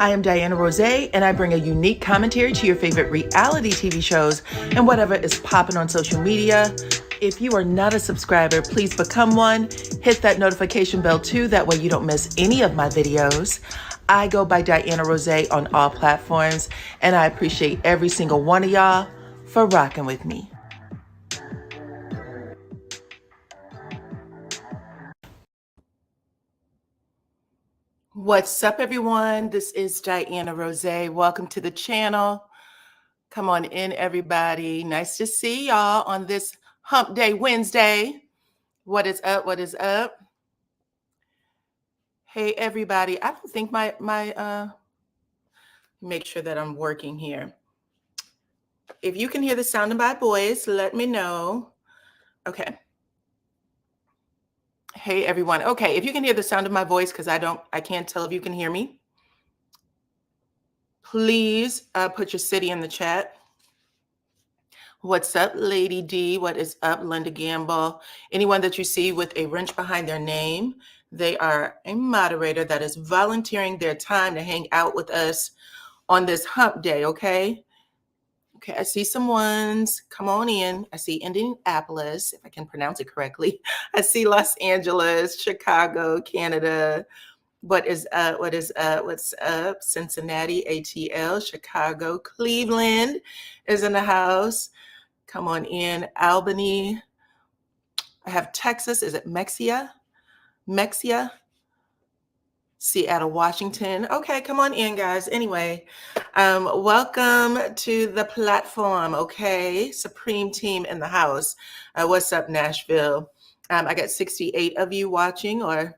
I am DYANAROZAY, and I bring a unique commentary to your favorite reality TV shows and whatever is popping on social media. If you are not a subscriber, please become one. Hit that notification bell too, that way you don't miss any of my videos. I go by DYANAROZAY on all platforms, and I appreciate every single one of y'all for rocking with me. What's up, everyone? This is DYANAROZAY. Welcome to the channel. Come on in, everybody. Nice to see y'all on this Hump Day Wednesday. What is up? What is up? Hey, everybody. I don't think make sure that I'm working here. If you can hear the sound of my voice, let me know. Okay. Hey, everyone. Okay, if you can hear the sound of my voice, because I can't tell if you can hear me. Please put your city in the chat. What's up, Lady D? What is up, Linda Gamble? Anyone that you see with a wrench behind their name, they are a moderator that is volunteering their time to hang out with us on this hump day, okay? Okay, I see some ones. Come on in. I see Indianapolis, if I can pronounce it correctly. I see Los Angeles, Chicago, Canada. What is up? What is up? What's up? Cincinnati, ATL, Chicago, Cleveland is in the house. Come on in. Albany. I have Texas. Is it Mexia? Seattle, Washington. Okay, come on in, guys. Anyway, welcome to the platform, okay? Supreme team in the house. What's up, Nashville? I got 68 of you watching or,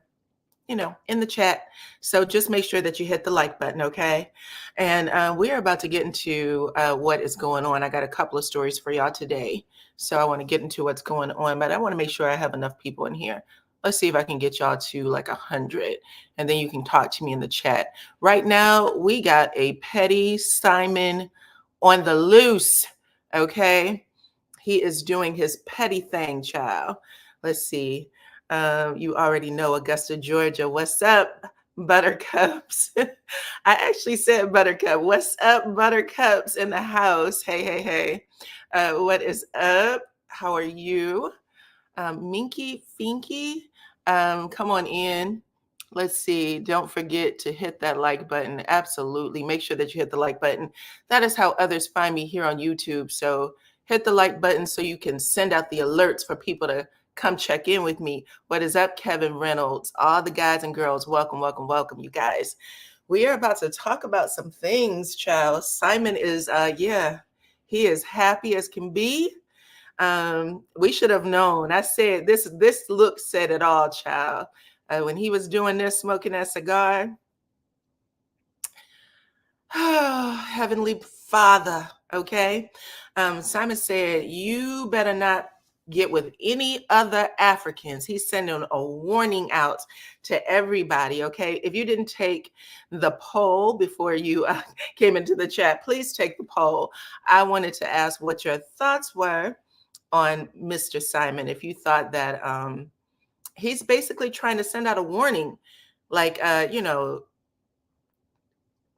in the chat. So just make sure that you hit the like button, okay? And we are about to get into what is going on. I got a couple of stories for y'all today. So I want to get into what's going on, but I want to make sure I have enough people in here. Let's see if I can get y'all to like 100, and then you can talk to me in the chat. Right now, we got a petty Simon on the loose, okay? He is doing his petty thing, child. Let's see. You already know Augusta, Georgia. What's up, buttercups? I actually said buttercup. What's up, buttercups in the house? Hey. What is up? How are you? Minky Finky, come on in. Let's see. Don't forget to hit that like button. Absolutely. Make sure that you hit the like button. That is how others find me here on YouTube. So hit the like button so you can send out the alerts for people to come check in with me. What is up, Kevin Reynolds? All the guys and girls, welcome, you guys. We are about to talk about some things, child. Simon is, he is happy as can be. We should have known. I said this look said it all, child. When he was doing this, smoking that cigar. Oh, Heavenly Father, okay? Simon said, you better not get with any other Africans. He's sending a warning out to everybody, okay? If you didn't take the poll before you came into the chat, please take the poll. I wanted to ask what your thoughts were on Mr. Simon, if you thought that he's basically trying to send out a warning, like,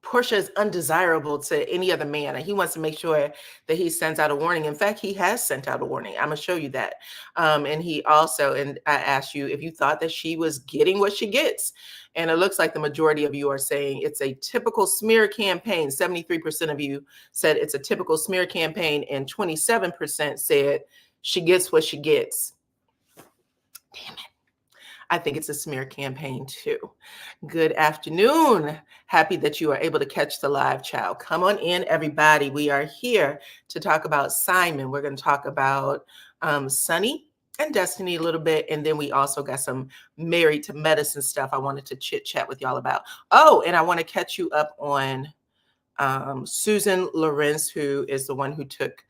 Porsha is undesirable to any other man, and he wants to make sure that he sends out a warning. In fact, he has sent out a warning. I'm gonna show you that. And he also, and I asked you if you thought that she was getting what she gets, and it looks like the majority of you are saying it's a typical smear campaign. 73% of you said it's a typical smear campaign, and 27% said she gets what she gets. Damn it. I think it's a smear campaign too. Good afternoon. Happy that you are able to catch the live, child. Come on in, everybody. We are here to talk about Simon. We're going to talk about Sunni and Destiny a little bit. And then we also got some Married to Medicine stuff I wanted to chit chat with y'all about. Oh, and I want to catch you up on Susan Lorenz, who is the one who took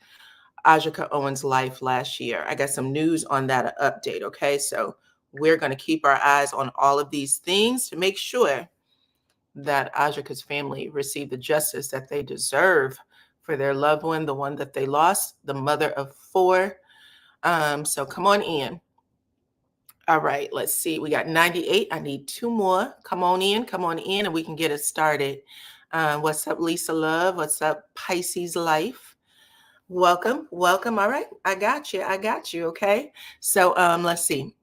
Aika Owen's life last year. I got some news on that update. Okay, so we're going to keep our eyes on all of these things to make sure that Aika's family receive the justice that they deserve for their loved one, the one that they lost, the mother of 4. So come on in. All right, let's see. We got 98. I need 2 more. Come on in, and we can get it started. What's up, Lisa Love? What's up, Pisces Life? Welcome, welcome. All right, I got you. I got you. Okay. So let's see.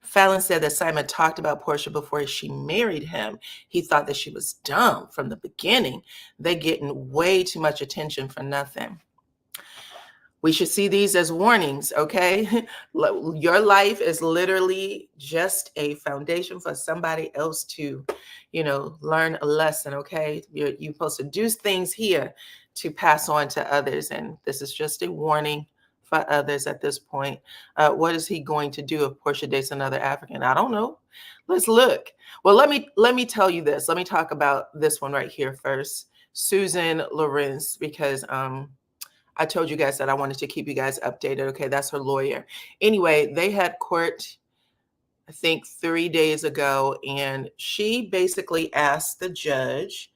Fallon said that Simon talked about Porsha before she married him. He thought that she was dumb from the beginning. They getting way too much attention for nothing. We should see these as warnings, okay? Your life is literally just a foundation for somebody else to, learn a lesson, okay? You're supposed to do things here to pass on to others, and this is just a warning for others at this point. What is he going to do if Porsha dates another African? I don't know. Let's look. Well, let me tell you this. Let me talk about this one right here first. Susan Lorenz, because I told you guys that I wanted to keep you guys updated. Okay, that's her lawyer. Anyway, they had court, I think 3 days ago, and she basically asked the judge.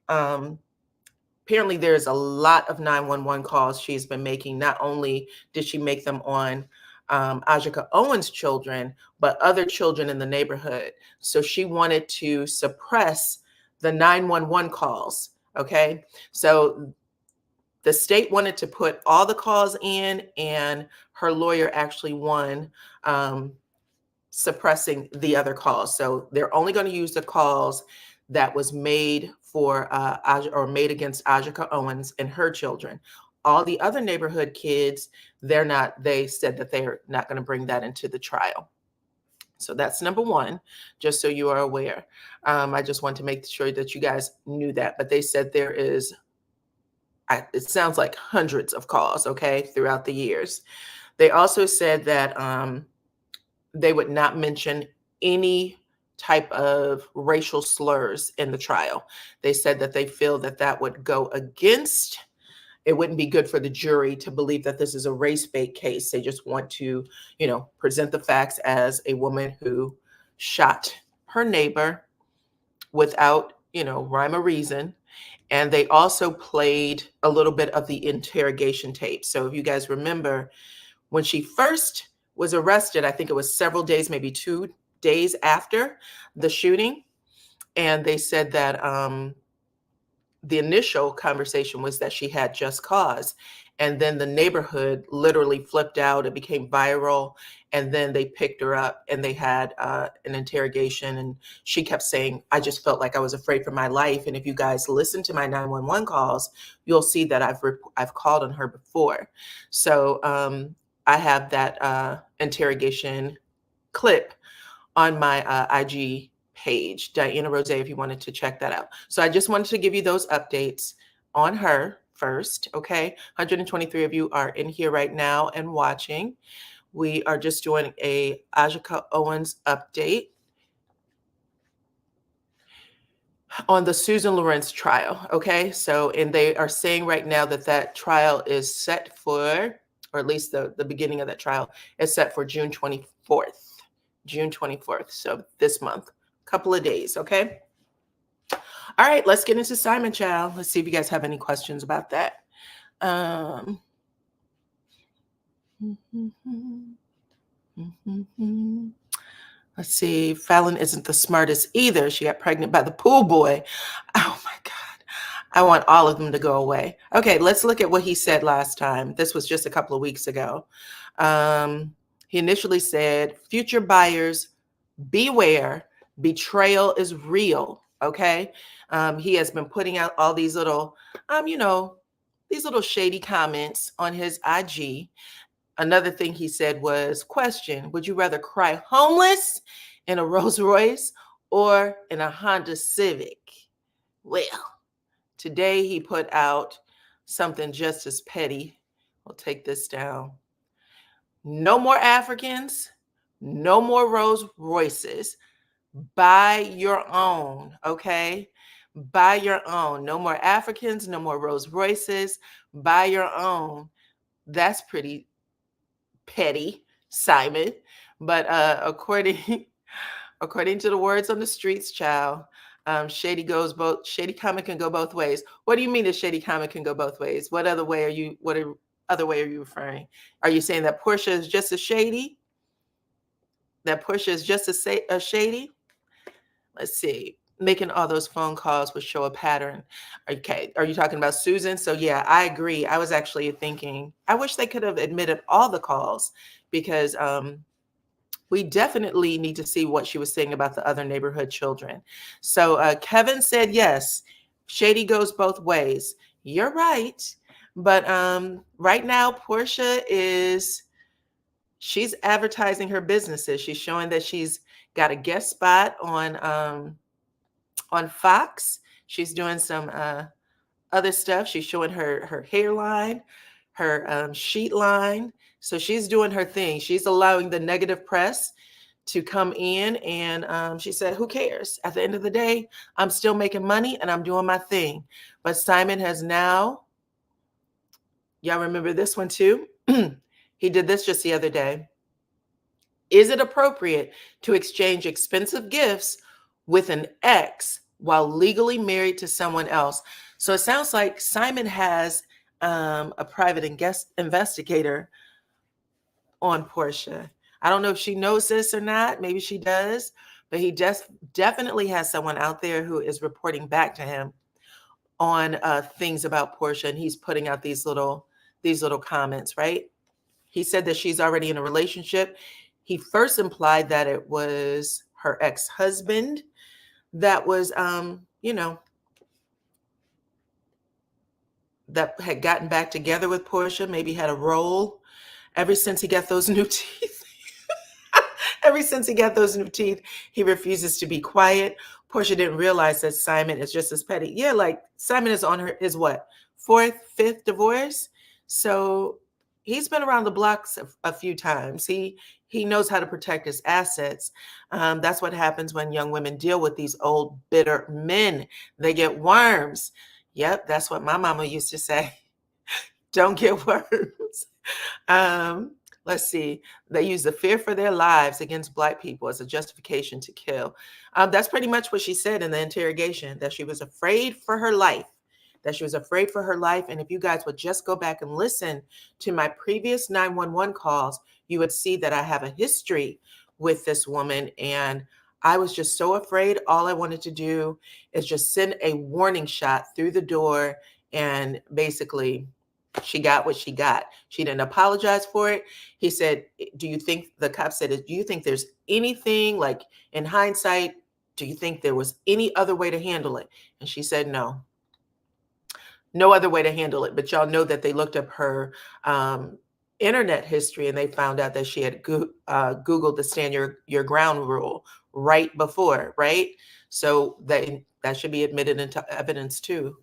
Apparently, there's a lot of 911 calls she's been making. Not only did she make them on Aika Owen's children, but other children in the neighborhood. So she wanted to suppress the 911 calls. Okay, so the state wanted to put all the calls in, and her lawyer actually won suppressing the other calls. So they're only going to use the calls that was made for or made against Aika Owens and her children. All the other neighborhood kids, they said that they're not going to bring that into the trial. So that's number one, just so you are aware. I just want to make sure that you guys knew that, but they said there is it sounds like hundreds of calls, okay, throughout the years. They also said that they would not mention any type of racial slurs in the trial. They said that they feel that that would go against, it wouldn't be good for the jury to believe that this is a race-bait case. They just want to, present the facts as a woman who shot her neighbor without, rhyme or reason. And they also played a little bit of the interrogation tape. So if you guys remember, when she first was arrested, I think it was several days, maybe 2 days after the shooting. And they said that the initial conversation was that she had just cause. And then the neighborhood literally flipped out. It became viral. And then they picked her up and they had an interrogation. And she kept saying, I just felt like I was afraid for my life. And if you guys listen to my 911 calls, you'll see that I've called on her before. So I have that interrogation clip on my IG page, DYANAROZAY, if you wanted to check that out. So I just wanted to give you those updates on her first, okay? 123 of you are in here right now and watching. We are just doing a Aika Owens update on the Susan Lorenz trial, okay? So, and they are saying right now that that trial is set for, or at least the beginning of that trial is set for June 24th. June 24th, so this month. Couple of days, okay? All right, let's get into Simon Child. Let's see if you guys have any questions about that. Let's see. Fallon isn't the smartest either. She got pregnant by the pool boy. Oh my God. I want all of them to go away. Okay, let's look at what he said last time. This was just a couple of weeks ago. He initially said, future buyers, beware, betrayal is real, okay? He has been putting out all these little, these little shady comments on his IG. Another thing he said was, question, would you rather cry homeless in a Rolls Royce or in a Honda Civic? Well, today he put out something just as petty. We'll take this down. No more Africans, no more Rolls Royces. Buy your own, okay? Buy your own. No more Africans, no more Rolls Royces. Buy your own. That's pretty petty, Simon. But according to the words on the streets, child, shady comment can go both ways. What do you mean a shady comment can go both ways? What other way are you referring? Are you saying that Porsha is just as shady? That Porsha is just as shady? Let's see. making all those phone calls would show a pattern. Okay, are you talking about Susan? So yeah, I agree. I was actually thinking, I wish they could have admitted all the calls, because we definitely need to see what she was saying about the other neighborhood children. So Kevin said yes, shady goes both ways. You're right. But right now, Porsha she's advertising her businesses. She's showing that she's got a guest spot on Fox. She's doing some other stuff. She's showing her hairline, her sheet line. So she's doing her thing. She's allowing the negative press to come in, and she said, "Who cares? At the end of the day, I'm still making money and I'm doing my thing." But Simon has now, y'all remember this one too? He did this just the other day. Is it appropriate to exchange expensive gifts with an ex while legally married to someone else? So it sounds like Simon has a private investigator on Porsha. I don't know if she knows this or not. Maybe she does, but he just definitely has someone out there who is reporting back to him on things about Porsha, and he's putting out these little comments, right? He said that she's already in a relationship. He first implied that it was her ex-husband that was, that had gotten back together with Porsha, maybe had a role. Ever since he got those new teeth, he refuses to be quiet. Porsha didn't realize that Simon is just as petty. Yeah, like Simon is on his what, fourth, fifth divorce. So he's been around the blocks a few times. He knows how to protect his assets. That's what happens when young women deal with these old, bitter men. They get worms. Yep, that's what my mama used to say. Don't get worms. Let's see. They use the fear for their lives against Black people as a justification to kill. That's pretty much what she said in the interrogation, that she was afraid for her life. And if you guys would just go back and listen to my previous 911 calls, you would see that I have a history with this woman. And I was just so afraid. All I wanted to do is just send a warning shot through the door. And basically, she got what she got. She didn't apologize for it. He said, the cop said, do you think there's anything, like in hindsight, do you think there was any other way to handle it? And she said, no other way to handle it. But y'all know that they looked up her internet history, and they found out that she had Googled the stand your ground rule right before, right? So that should be admitted into evidence too.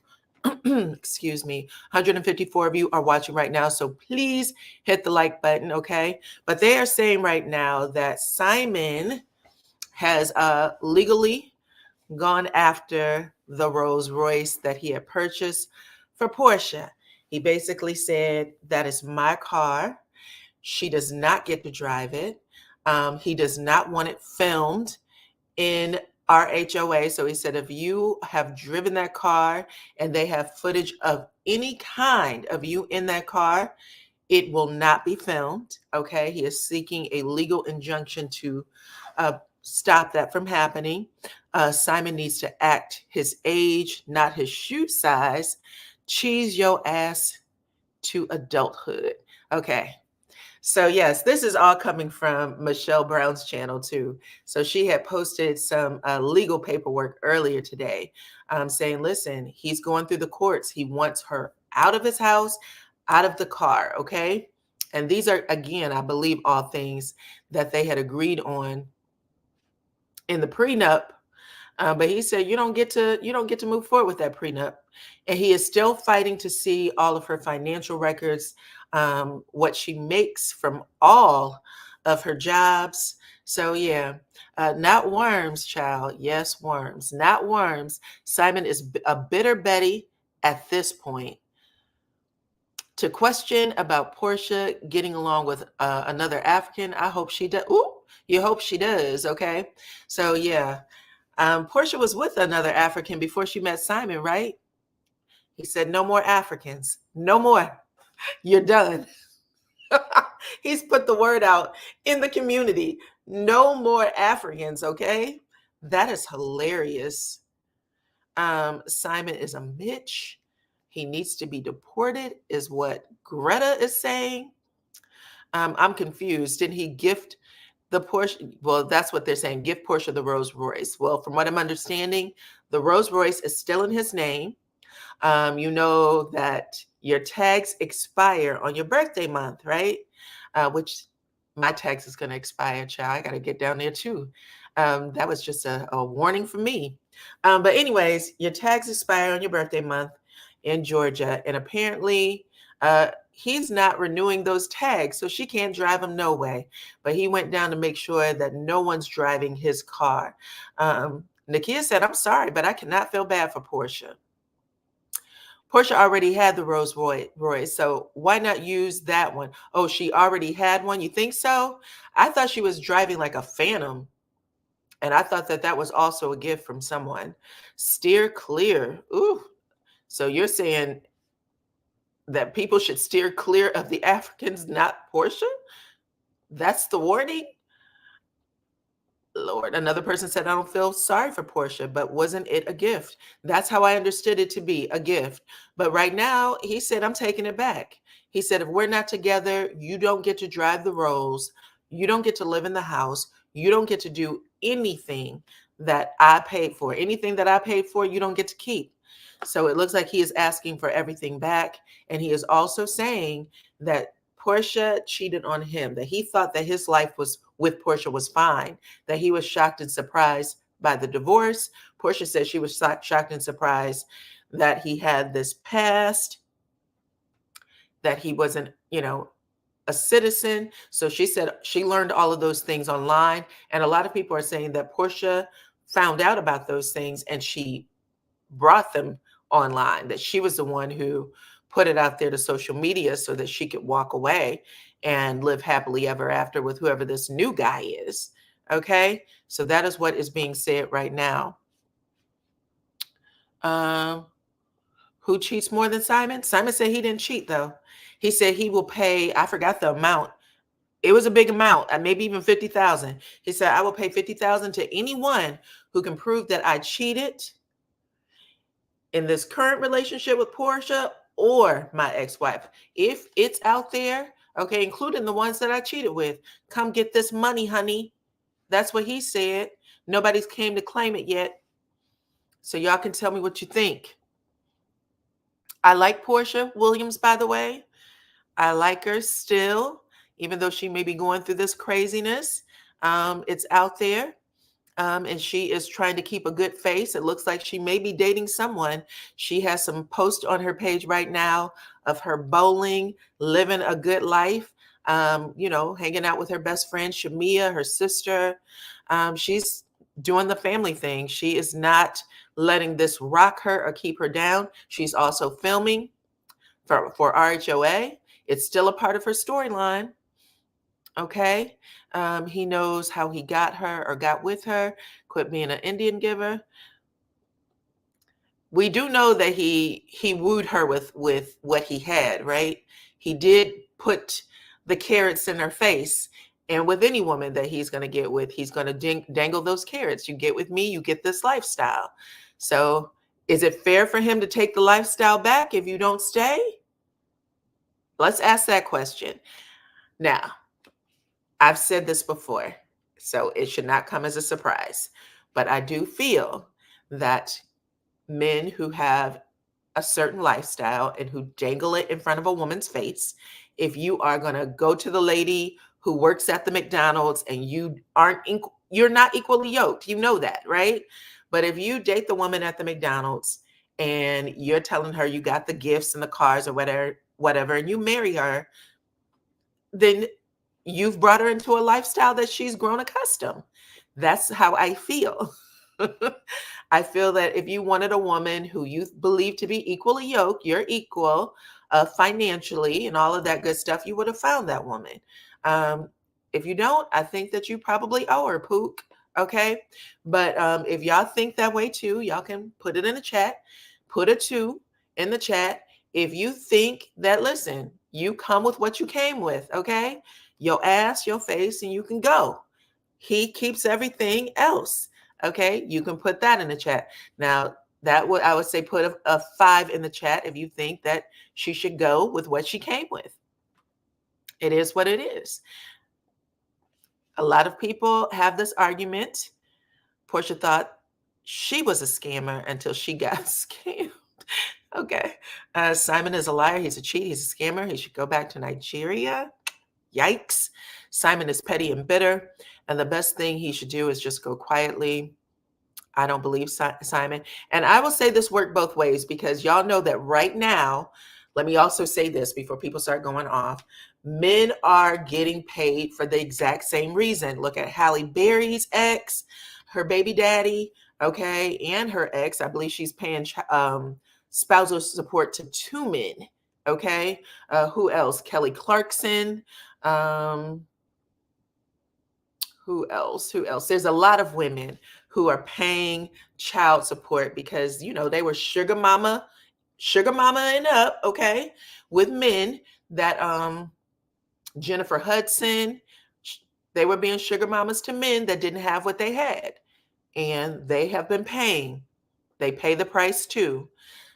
Excuse me. 154 of you are watching right now, so please hit the like button, okay? But they are saying right now that Simon has legally gone after the Rolls Royce that he had purchased for Porsha. He basically said, that is my car. She does not get to drive it. He does not want it filmed in our HOA. So he said, if you have driven that car and they have footage of any kind of you in that car, it will not be filmed. Okay. He is seeking a legal injunction to stop that from happening. Simon needs to act his age, not his shoe size. Cheese your ass to adulthood. Okay. So yes, this is all coming from Michelle Brown's channel too. So she had posted some legal paperwork earlier today saying, listen, he's going through the courts. He wants her out of his house, out of the car. Okay. And these are, again, I believe, all things that they had agreed on in the prenup. But he said, you don't get to move forward with that prenup. And he is still fighting to see all of her financial records, what she makes from all of her jobs. So yeah, not worms, child. Yes, worms, not worms. Simon is a bitter Betty at this point. To question about Porsha getting along with another African, I hope she does. Ooh, you hope she does, okay? So yeah, Porsha was with another African before she met Simon, right? He said, no more Africans. No more. You're done. He's put the word out in the community. No more Africans, okay? That is hilarious. Simon is a Mitch. He needs to be deported, is what Greta is saying. I'm confused. Did he gift the Porsche? Well, that's what they're saying. Gift Porsha the Rolls Royce. Well, from what I'm understanding, the Rolls Royce is still in his name. You know that your tags expire on your birthday month, right? Which my tags is going to expire, child. I got to get down there too. That was just a warning for me. But anyways, your tags expire on your birthday month in Georgia. And apparently he's not renewing those tags. So she can't drive him no way. But he went down to make sure that no one's driving his car. Nakia said, I'm sorry, but I cannot feel bad for Porsha. Porsha already had the Rolls Royce, so why not use that one? Oh, she already had one? You think so? I thought she was driving like a Phantom, and I thought that that was also a gift from someone. Steer clear. Ooh. So you're saying that people should steer clear of the Africans, not Porsha? That's the warning? Lord, another person said, I don't feel sorry for Porsha, but wasn't it a gift? That's how I understood it to be, a gift. But right now, he said, I'm taking it back. He said, if we're not together, you don't get to drive the Rolls. You don't get to live in the house. You don't get to do anything that I paid for. Anything that I paid for, you don't get to keep. So it looks like he is asking for everything back. And he is also saying that Porsha cheated on him, that he thought that his life was with Porsha was fine, that he was shocked and surprised by the divorce. Porsha said she was shocked and surprised that he had this past, that he wasn't, a citizen. So she said she learned all of those things online. And a lot of people are saying that Porsha found out about those things and she brought them online, that she was the one who put it out there to social media so that she could walk away and live happily ever after with whoever this new guy is. Okay. So that is what is being said right now. Who cheats more than Simon? Simon said he didn't cheat though. He said he will pay, I forgot the amount. It was a big amount, maybe even 50,000. He said, I will pay 50,000 to anyone who can prove that I cheated in this current relationship with Porsha or my ex-wife. If it's out there, okay, including the ones that I cheated with, come get this money, honey. That's what he said. Nobody's came to claim it yet. So y'all can tell me what you think. I like Porsha Williams, by the way. I like her still, even though she may be going through this craziness. It's out there. And she is trying to keep a good face. It looks like she may be dating someone. She has some posts on her page right now of her bowling, living a good life, hanging out with her best friend, Shamia, her sister. She's doing the family thing. She is not letting this rock her or keep her down. She's also filming for RHOA. It's still a part of her storyline. Okay. He knows how he got her or got with her, quit being an Indian giver. We do know that he wooed her with what he had, right? He did put the carrots in her face. And with any woman that he's going to get with, he's going to dangle those carrots. You get with me, you get this lifestyle. So is it fair for him to take the lifestyle back if you don't stay? Let's ask that question. Now, I've said this before, so it should not come as a surprise. But I do feel that men who have a certain lifestyle and who dangle it in front of a woman's face, if you are going to go to the lady who works at the McDonald's and you're not equally yoked, you know that, right? But if you date the woman at the McDonald's and you're telling her you got the gifts and the cars or whatever, and you marry her, then you've brought her into a lifestyle that she's grown accustomed. That's how I feel. I feel that if you wanted a woman who you believe to be equally yoked, you're equal financially and all of that good stuff, you would have found that woman. If you don't, I think that you probably owe her, Pook. Okay. But if y'all think that way too, y'all can put it in the chat. Put a 2 in the chat. If you think that, listen, you come with what you came with, okay? Your ass, your face, and you can go. He keeps everything else, okay? You can put that in the chat. Now, I would say put a 5 in the chat if you think that she should go with what she came with. It is what it is. A lot of people have this argument. Porsha thought she was a scammer until she got scammed. Okay. Simon is a liar. He's a cheat. He's a scammer. He should go back to Nigeria. Yikes. Simon is petty and bitter. And the best thing he should do is just go quietly. I don't believe Simon. And I will say this worked both ways, because y'all know that right now, let me also say this before people start going off. Men are getting paid for the exact same reason. Look at Halle Berry's ex, her baby daddy, okay, and her ex. I believe she's paying spousal support to 2 men, okay? Who else? Kelly Clarkson. Who else? There's a lot of women who are paying child support because, they were sugar mama and up, okay, with men that, Jennifer Hudson, they were being sugar mamas to men that didn't have what they had. And they have been paying. They pay the price too.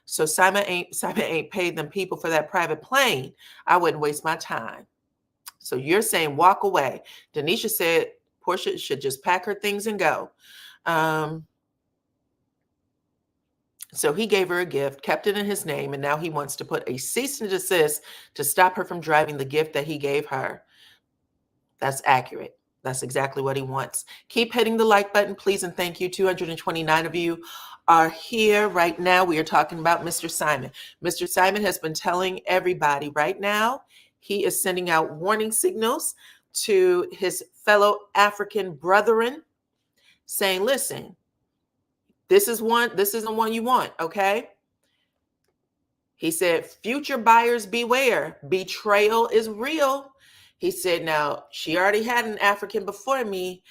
So Simon ain't paid them people for that private plane. I wouldn't waste my time. So you're saying walk away. Denisha said Porsha should just pack her things and go. So he gave her a gift, kept it in his name, and now he wants to put a cease and desist to stop her from driving the gift that he gave her. That's accurate. That's exactly what he wants. Keep hitting the like button, please, and thank you. 229 of you are here right now. We are talking about Mr. Simon. Mr. Simon has been telling everybody right now, he is sending out warning signals to his fellow African brethren, saying, listen, this isn't one you want, okay? He said, future buyers beware. Betrayal is real. He said, now, she already had an African before me.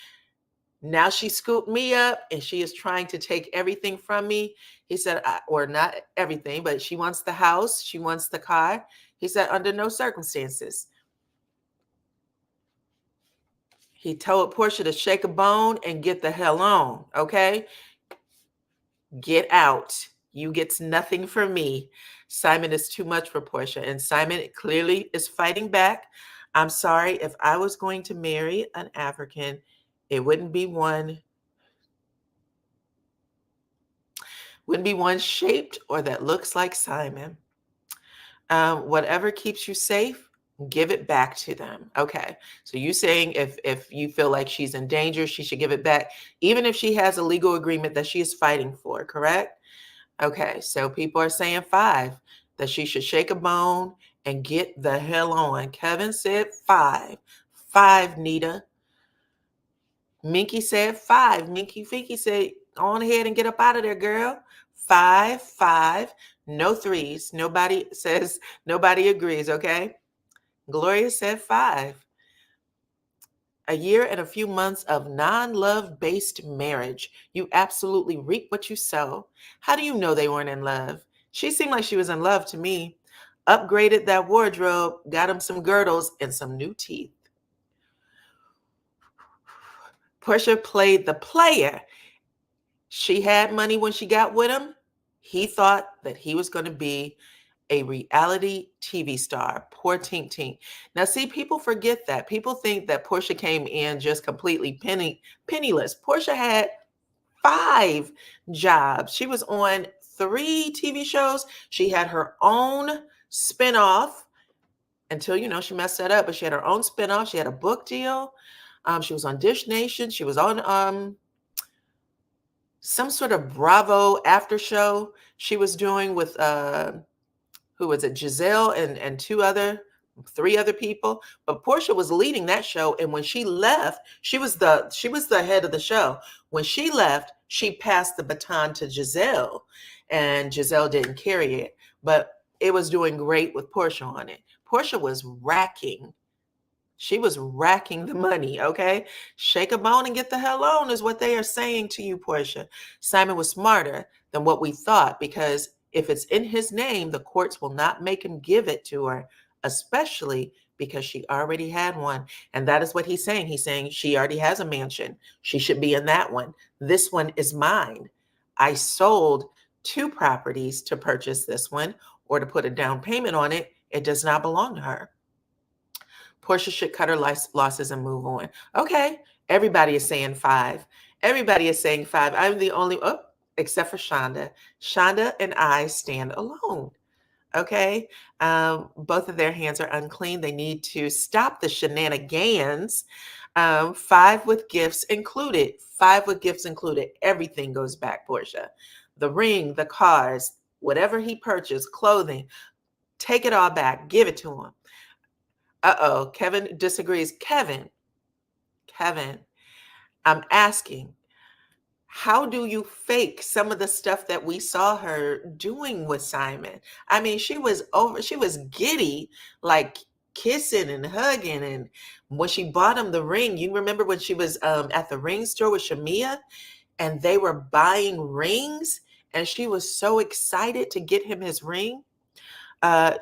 Now she scooped me up and she is trying to take everything from me. He said, or not everything, but she wants the house. She wants the car. He said, under no circumstances. He told Porsha to shake a bone and get the hell on, okay? Get out. You get nothing from me. Simon is too much for Porsha, and Simon clearly is fighting back. I'm sorry, if I was going to marry an African, it wouldn't be one shaped or that looks like Simon. Whatever keeps you safe, give it back to them. Okay. So you saying if you feel like she's in danger, she should give it back, even if she has a legal agreement that she is fighting for, correct? Okay. So people are saying 5, that she should shake a bone and get the hell on. Kevin said 5. 5, Nita. Minky said 5. Minky Finky said, on ahead and get up out of there, girl. 5, 5. No 3s. Nobody agrees, okay? Gloria said 5. A year and a few months of non-love based marriage. You absolutely reap what you sow. How do you know they weren't in love? She seemed like she was in love to me. Upgraded that wardrobe, got him some girdles and some new teeth. Porsha played the player. She had money when she got with him. He thought that he was going to be a reality TV star. Poor Tink Tink. Now, see, people forget that. People think that Porsha came in just completely penniless. Porsha had 5 jobs. She was on 3 TV shows. She had her own spinoff until, she messed that up, but she had her own spinoff. She had a book deal. She was on Dish Nation. She was on some sort of Bravo after show she was doing with who was it, Giselle and 3 other people. But Porsha was leading that show, and when she left, she was the head of the show. When she left, she passed the baton to Giselle, and Giselle didn't carry it, but it was doing great with Porsha on it. Porsha was racking. She was racking the money, okay? Shake a bone and get the hell on is what they are saying to you, Porsha. Simon was smarter than what we thought, because if it's in his name, the courts will not make him give it to her, especially because she already had one. And that is what he's saying. He's saying she already has a mansion. She should be in that one. This one is mine. I sold two properties to purchase this one or to put a down payment on it, it does not belong to her. Porsha should cut her losses and move on. Okay, everybody is saying 5. Everybody is saying 5. I'm the only, except for Shonda. Shonda and I stand alone. Okay, both of their hands are unclean. They need to stop the shenanigans. 5 with gifts included. 5 with gifts included. Everything goes back, Porsha. The ring, the cars, whatever he purchased, clothing, take it all back. Give it to him. Uh-oh, Kevin disagrees. Kevin, I'm asking, how do you fake some of the stuff that we saw her doing with Simon? I mean, she was giddy, like kissing and hugging. And when she bought him the ring, you remember when she was at the ring store with Shamia and they were buying rings and she was so excited to get him his ring?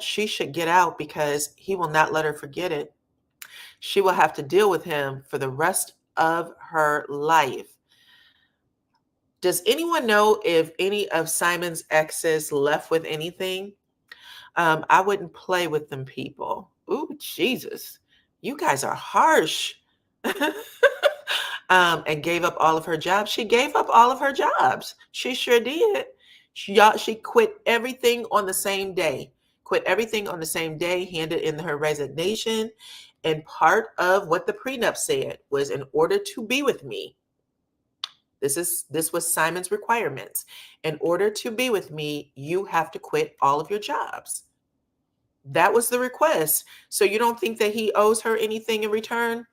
She should get out because he will not let her forget it. She will have to deal with him for the rest of her life. Does anyone know if any of Simon's exes left with anything? I wouldn't play with them people. Ooh, Jesus. You guys are harsh. And gave up all of her jobs. She gave up all of her jobs. She sure did. She quit everything on the same day. Quit everything on the same day, handed in her resignation. And part of what the prenup said was, in order to be with me, this was Simon's requirements. In order to be with me, you have to quit all of your jobs. That was the request. So you don't think that he owes her anything in return?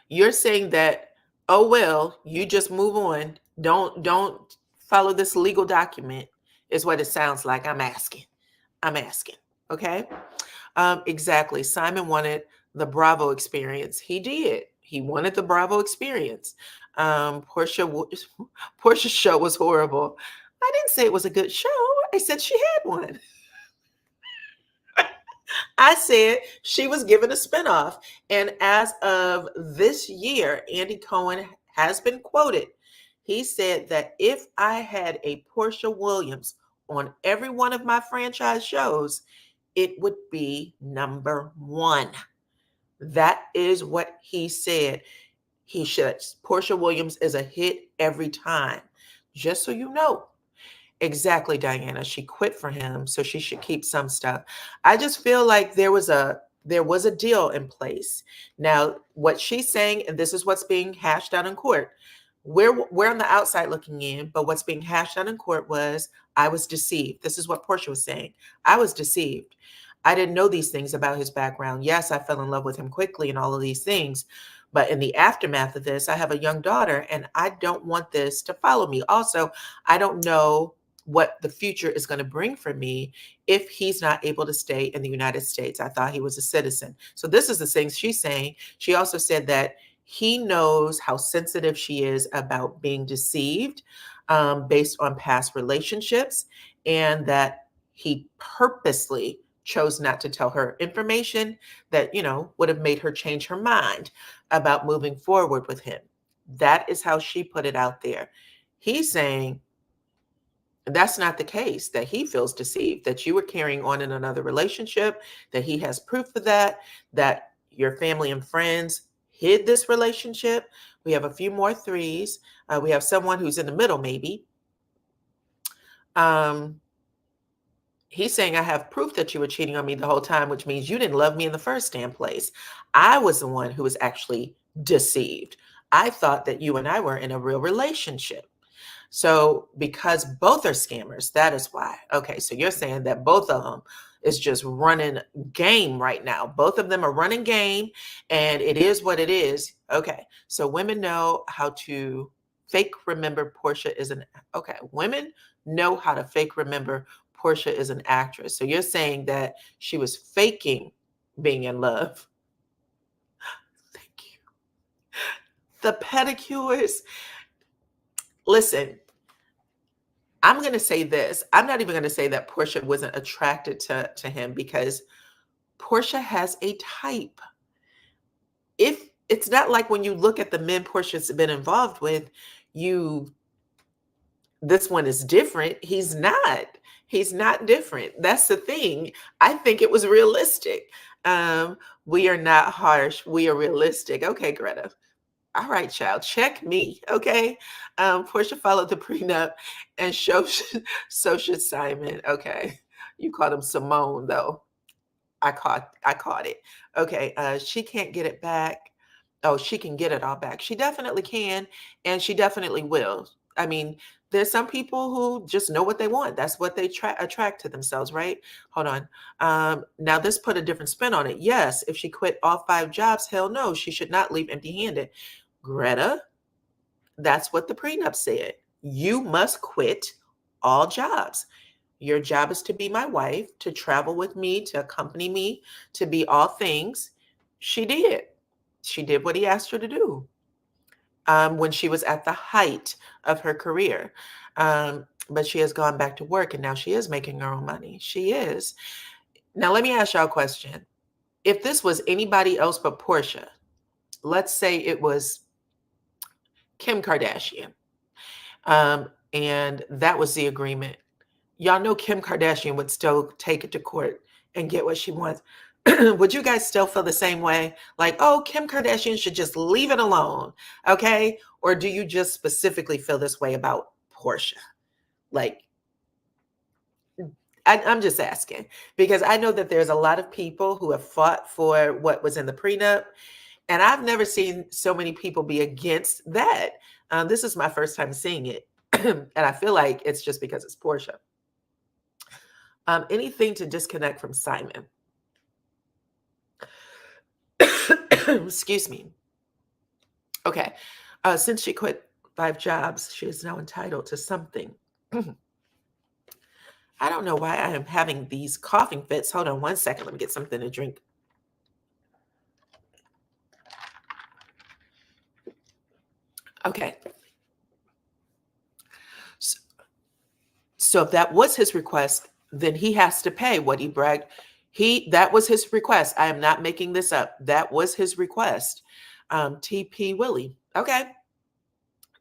You're saying that, oh well, you just move on. Don't follow this legal document, is what it sounds like. I'm asking. Okay. Exactly. Simon wanted the Bravo experience. He did. He wanted the Bravo experience. Porsha's show was horrible. I didn't say it was a good show. I said she had one. I said she was given a spinoff. And as of this year, Andy Cohen has been quoted. He said that if I had a Porsha Williams on every one of my franchise shows, it would be number 1. That is what he said. He should. Porsha Williams is a hit every time. Just so you know. Exactly, Diana. She quit for him, so she should keep some stuff. I just feel like there was a deal in place. Now, what she's saying, and this is what's being hashed out in court. We're on the outside looking in, but what's being hashed out in court was, I was deceived. This is what Porsha was saying. I was deceived. I didn't know these things about his background. Yes, I fell in love with him quickly and all of these things. But in the aftermath of this, I have a young daughter and I don't want this to follow me. Also, I don't know what the future is going to bring for me if he's not able to stay in the United States. I thought he was a citizen. So this is the things she's saying. She also said that he knows how sensitive she is about being deceived based on past relationships, and that he purposely chose not to tell her information that, would have made her change her mind about moving forward with him. That is how she put it out there. He's saying that's not the case, that he feels deceived, that you were carrying on in another relationship, that he has proof of that your family and friends hid this relationship. We have a few more 3s. We have someone who's in the middle, maybe. He's saying, I have proof that you were cheating on me the whole time, which means you didn't love me in the first damn place. I was the one who was actually deceived. I thought that you and I were in a real relationship. So because both are scammers, that is why. Okay, so you're saying that both of them is just running game right now. Both of them are running game, and it is what it is. Okay, so women know how to fake remember Porsha is an, okay, women know how to fake remember Porsha is an actress. So you're saying that she was faking being in love. Thank you. The pedicures. Listen, I'm going to say this. I'm not even going to say that Porsha wasn't attracted to him, because Porsha has a type. If it's not like when you look at the men Porsha's been involved with, you This one is different. He's not. He's not different. That's the thing. I think it was realistic. Um, we are not harsh. We are realistic. Okay, Greta. All right, child, check me. Okay. Portia followed the prenup and so should Simon. Okay. You called him Simone though. I caught it. Okay, she can't get it back. Oh, she can get it all back. She definitely can, and she definitely will. I mean, there's some people who just know what they want. That's what they attract to themselves, right? Hold on. Now this put a different spin on it. Yes, if she quit all 5 jobs, hell no, she should not leave empty-handed. Greta, that's what the prenup said. You must quit all jobs. Your job is to be my wife, to travel with me, to accompany me, to be all things. She did. She did what he asked her to do when she was at the height of her career. But she has gone back to work and now she is making her own money. She is. Now, let me ask y'all a question. If this was anybody else but Portia, let's say it was Kim Kardashian, and that was the agreement. Y'all know Kim Kardashian would still take it to court and get what she wants. Would you guys still feel the same way? Like, oh, Kim Kardashian should just leave it alone. Okay. Or do you just specifically feel this way about Portia? Like, I'm just asking because I know that there's a lot of people who have fought for what was in the prenup. And I've never seen so many people be against that. This is my first time seeing it. And I feel like it's just because it's Portia. Anything to disconnect from Simon. Excuse me. Okay. Since she quit 5 jobs, she is now entitled to something. I don't know why I am having these coughing fits. Hold on one second. Let me get something to drink. Okay. So if that was his request, then he has to pay what he bragged. That was his request. I am not making this up. That was his request. TP Willie. Okay.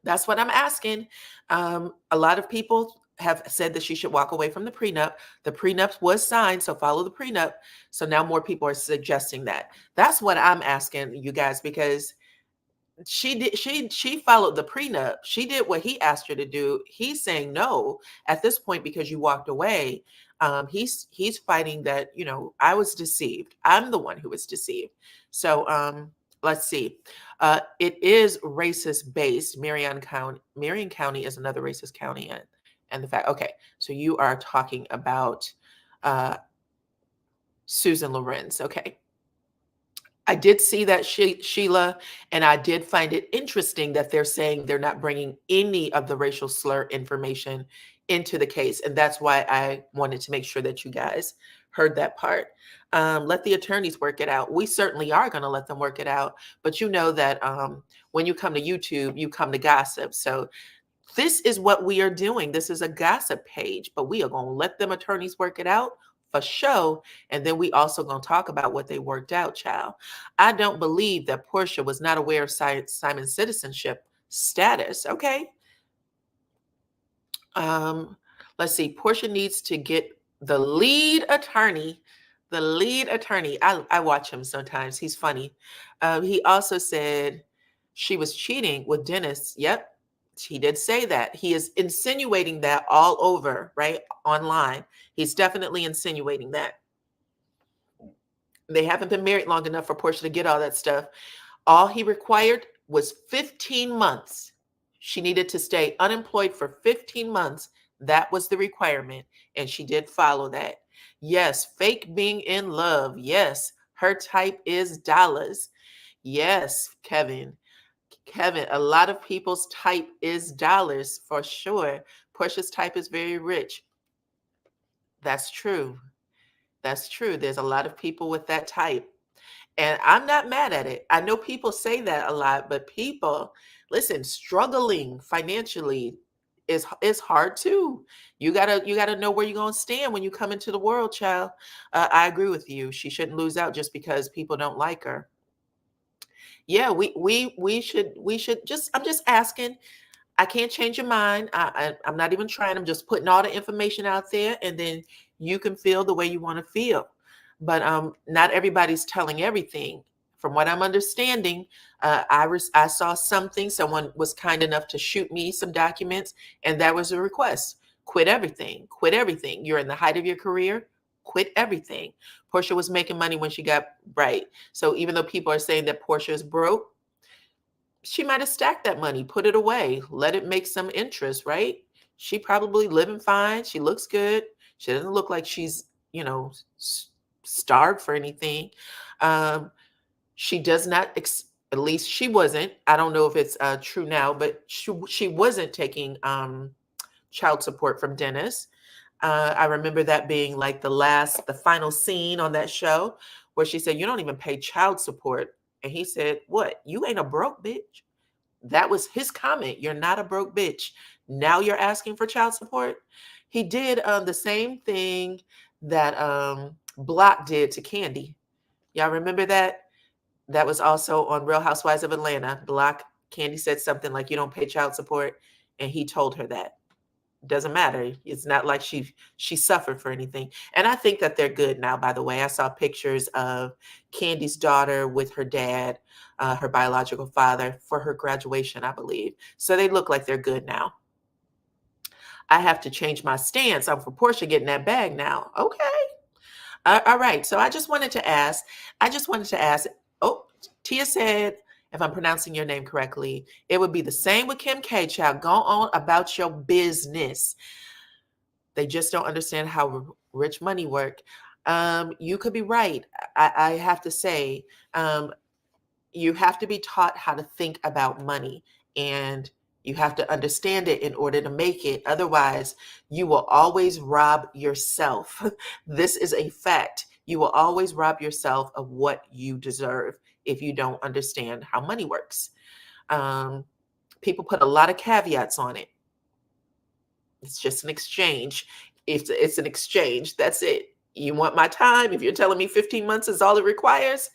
That's what I'm asking. A lot of people have said that she should walk away from the prenup. The prenup was signed, so follow the prenup. So now more people are suggesting that. That's what I'm asking you guys because she followed the prenup. She did what he asked her to do. He's saying no at this point because you walked away. He's fighting that, I was deceived. I'm the one who was deceived. So let's see. It is racist based. Marion County is another racist county, and the fact. Okay, so you are talking about Susan Lorenz. Okay. I did see that, Sheila, and I did find it interesting that they're saying they're not bringing any of the racial slur information into the case. And that's why I wanted to make sure that you guys heard that part. Let the attorneys work it out. We certainly are going to let them work it out. But you know that when you come to YouTube, you come to gossip. So this is what we are doing. This is a gossip page, but we are going to let them attorneys work it out for show. And then we also going to talk about what they worked out, child. I don't believe that Portia was not aware of Simon's citizenship status. Okay. Let's see. Portia needs to get the lead attorney. The lead attorney. I watch him sometimes. He's funny. He also said she was cheating with Dennis. Yep. He did say that. He is insinuating that all over, right? Online. He's definitely insinuating that. They haven't been married long enough for Portia to get all that stuff. All he required was 15 months. She needed to stay unemployed for 15 months. That was the requirement. And she did follow that. Yes, fake being in love. Yes, her type is dollars. Yes, Kevin, a lot of people's type is dollars for sure. Portia's type is very rich. That's true. That's true. There's a lot of people with that type. And I'm not mad at it. I know people say that a lot, but people, listen, struggling financially is hard too. You gotta know where you're gonna stand when you come into the world, child. I agree with you. She shouldn't lose out just because people don't like her. Yeah, we should just. I'm just asking. I can't change your mind. I'm not even trying. I'm just putting all the information out there, and then you can feel the way you want to feel. But not everybody's telling everything. From what I'm understanding, I saw something. Someone was kind enough to shoot me some documents, and that was a request. Quit everything. Quit everything. You're in the height of your career. Quit everything. Porsha was making money when she got bright. So even though people are saying that Porsha is broke, she might have stacked that money, put it away, let it make some interest, right? She probably living fine. She looks good. She doesn't look like she's, starved for anything. Um, she does not, at least she wasn't. I don't know if it's true now, but she wasn't taking child support from Dennis. I remember that being like the final scene on that show where she said, "You don't even pay child support." And he said, "What? You ain't a broke bitch." That was his comment. "You're not a broke bitch. Now you're asking for child support." He did the same thing that Block did to Candy. Y'all remember that? That was also on Real Housewives of Atlanta. Block, Candy said something like, "You don't pay child support." And he told her that. Doesn't matter. It's not like she suffered for anything. And I think that they're good now, by the way. I saw pictures of Candy's daughter with her dad, her biological father, for her graduation, I believe. So they look like they're good now. I have to change my stance. I'm for Porsha getting that bag now. Okay. All right. So I just wanted to ask, oh, Tia said, if I'm pronouncing your name correctly, it would be the same with Kim K. Child. Go on about your business. They just don't understand how rich money work. You could be right. I have to say, you have to be taught how to think about money, and you have to understand it in order to make it. Otherwise, you will always rob yourself. This is a fact. You will always rob yourself of what you deserve if you don't understand how money works. People put a lot of caveats on it. It's just an exchange. It's an exchange. That's it. You want my time? If you're telling me 15 months is all it requires,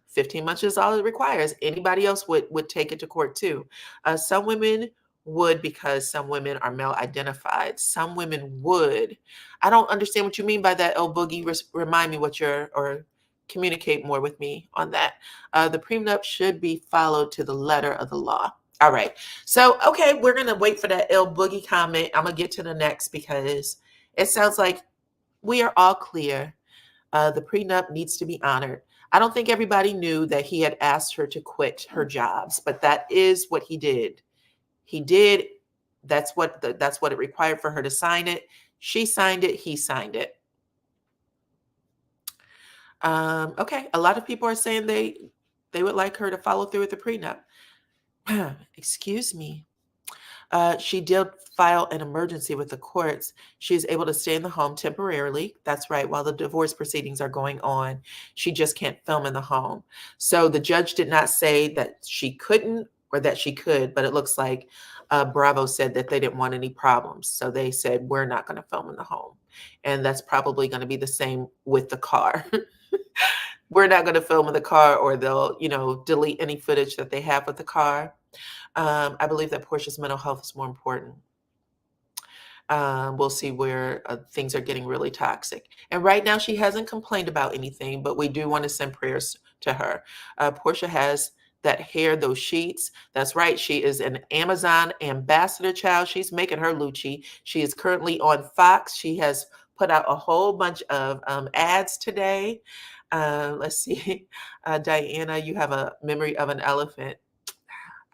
15 months is all it requires. Anybody else would take it to court too. Some women would, because some women are male identified. Some women would. I don't understand what you mean by that, El Boogie. Remind me or communicate more with me on that. The prenup should be followed to the letter of the law. All right. So, okay, we're going to wait for that El Boogie comment. I'm going to get to the next because it sounds like we are all clear. The prenup needs to be honored. I don't think everybody knew that he had asked her to quit her jobs, but that is what he did. He did. That's what it required for her to sign it. She signed it. He signed it. Okay. A lot of people are saying they would like her to follow through with the prenup. Excuse me. She did file an emergency with the courts. She is able to stay in the home temporarily. That's right, while the divorce proceedings are going on. She just can't film in the home. So the judge did not say that she couldn't or that she could, but it looks like Bravo said that they didn't want any problems. So they said, we're not going to film in the home. And that's probably going to be the same with the car. We're not going to film in the car, or they'll, delete any footage that they have with the car. I believe that Porsha's mental health is more important. We'll see where things are getting really toxic. And right now, she hasn't complained about anything, but we do want to send prayers to her. Porsha has that hair, those sheets. That's right. She is an Amazon ambassador, child. She's making her Lucci. She is currently on Fox. She has put out a whole bunch of ads today. Let's see. Dyana, you have a memory of an elephant.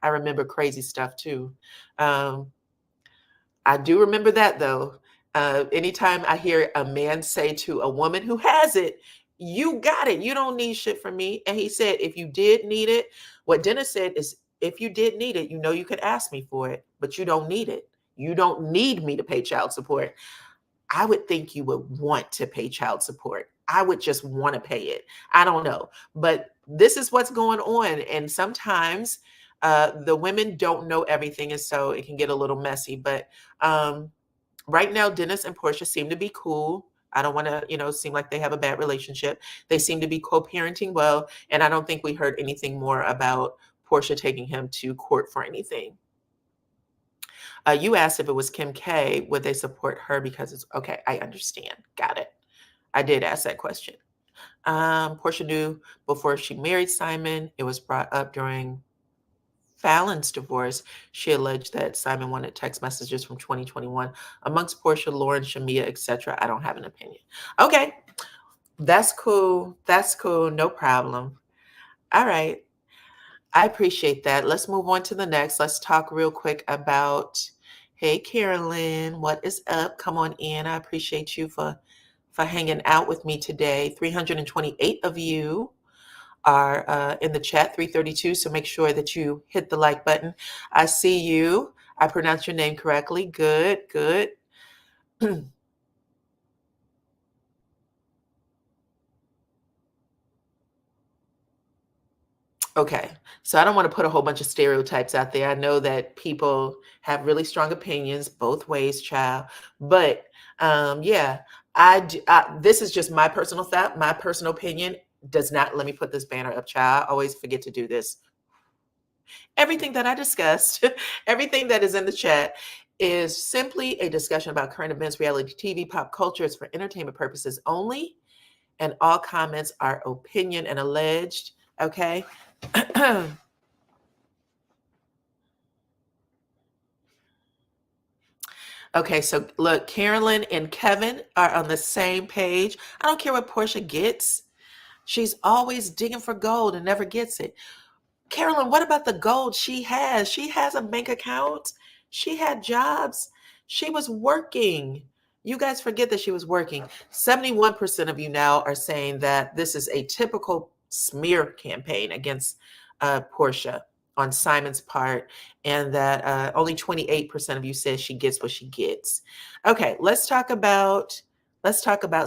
I remember crazy stuff too. I do remember that though. Anytime I hear a man say to a woman who has it, "You got it. You don't need shit from me." And he said, if you did need it, what Dennis said is, if you did need it, you could ask me for it, but you don't need it. You don't need me to pay child support. I would think you would want to pay child support. I would just want to pay it. I don't know. But this is what's going on. And sometimes the women don't know everything. And so it can get a little messy. But right now, Dennis and Porsha seem to be cool. I don't want to, seem like they have a bad relationship. They seem to be co-parenting well. And I don't think we heard anything more about Porsha taking him to court for anything. You asked if it was Kim K, would they support her because it's okay? I understand. Got it. I did ask that question. Porsha knew before she married Simon. It was brought up during Fallon's divorce. She alleged that Simon wanted text messages from 2021 amongst Porsha, Lauren, Shamia, etc. I don't have an opinion. Okay, that's cool. That's cool. No problem. All right. I appreciate that. Let's move on to the next. Let's talk real quick about, hey, Carolyn, what is up? Come on in. I appreciate you for hanging out with me today. 328 of you are in the chat, 332. So make sure that you hit the like button. I see you. I pronounced your name correctly. Good, good. Okay, so I don't want to put a whole bunch of stereotypes out there. I know that people have really strong opinions both ways, child. But yeah, this is just my personal thought, my personal opinion. Does not let me put this banner up, child. I always forget to do this. Everything that I discussed, everything that is in the chat is simply a discussion about current events, reality TV, pop culture. It's for entertainment purposes only, and all comments are opinion and alleged. Okay. Okay, so look, Carolyn and Kevin are on the same page. I don't care what Portia gets. She's always digging for gold and never gets it. Carolyn, what about the gold she has? She has a bank account. She had jobs. She was working. You guys forget that she was working. 71% of you now are saying that this is a typical smear campaign against Portia on Simon's part, and that only 28% of you says she gets what she gets. Okay, let's talk about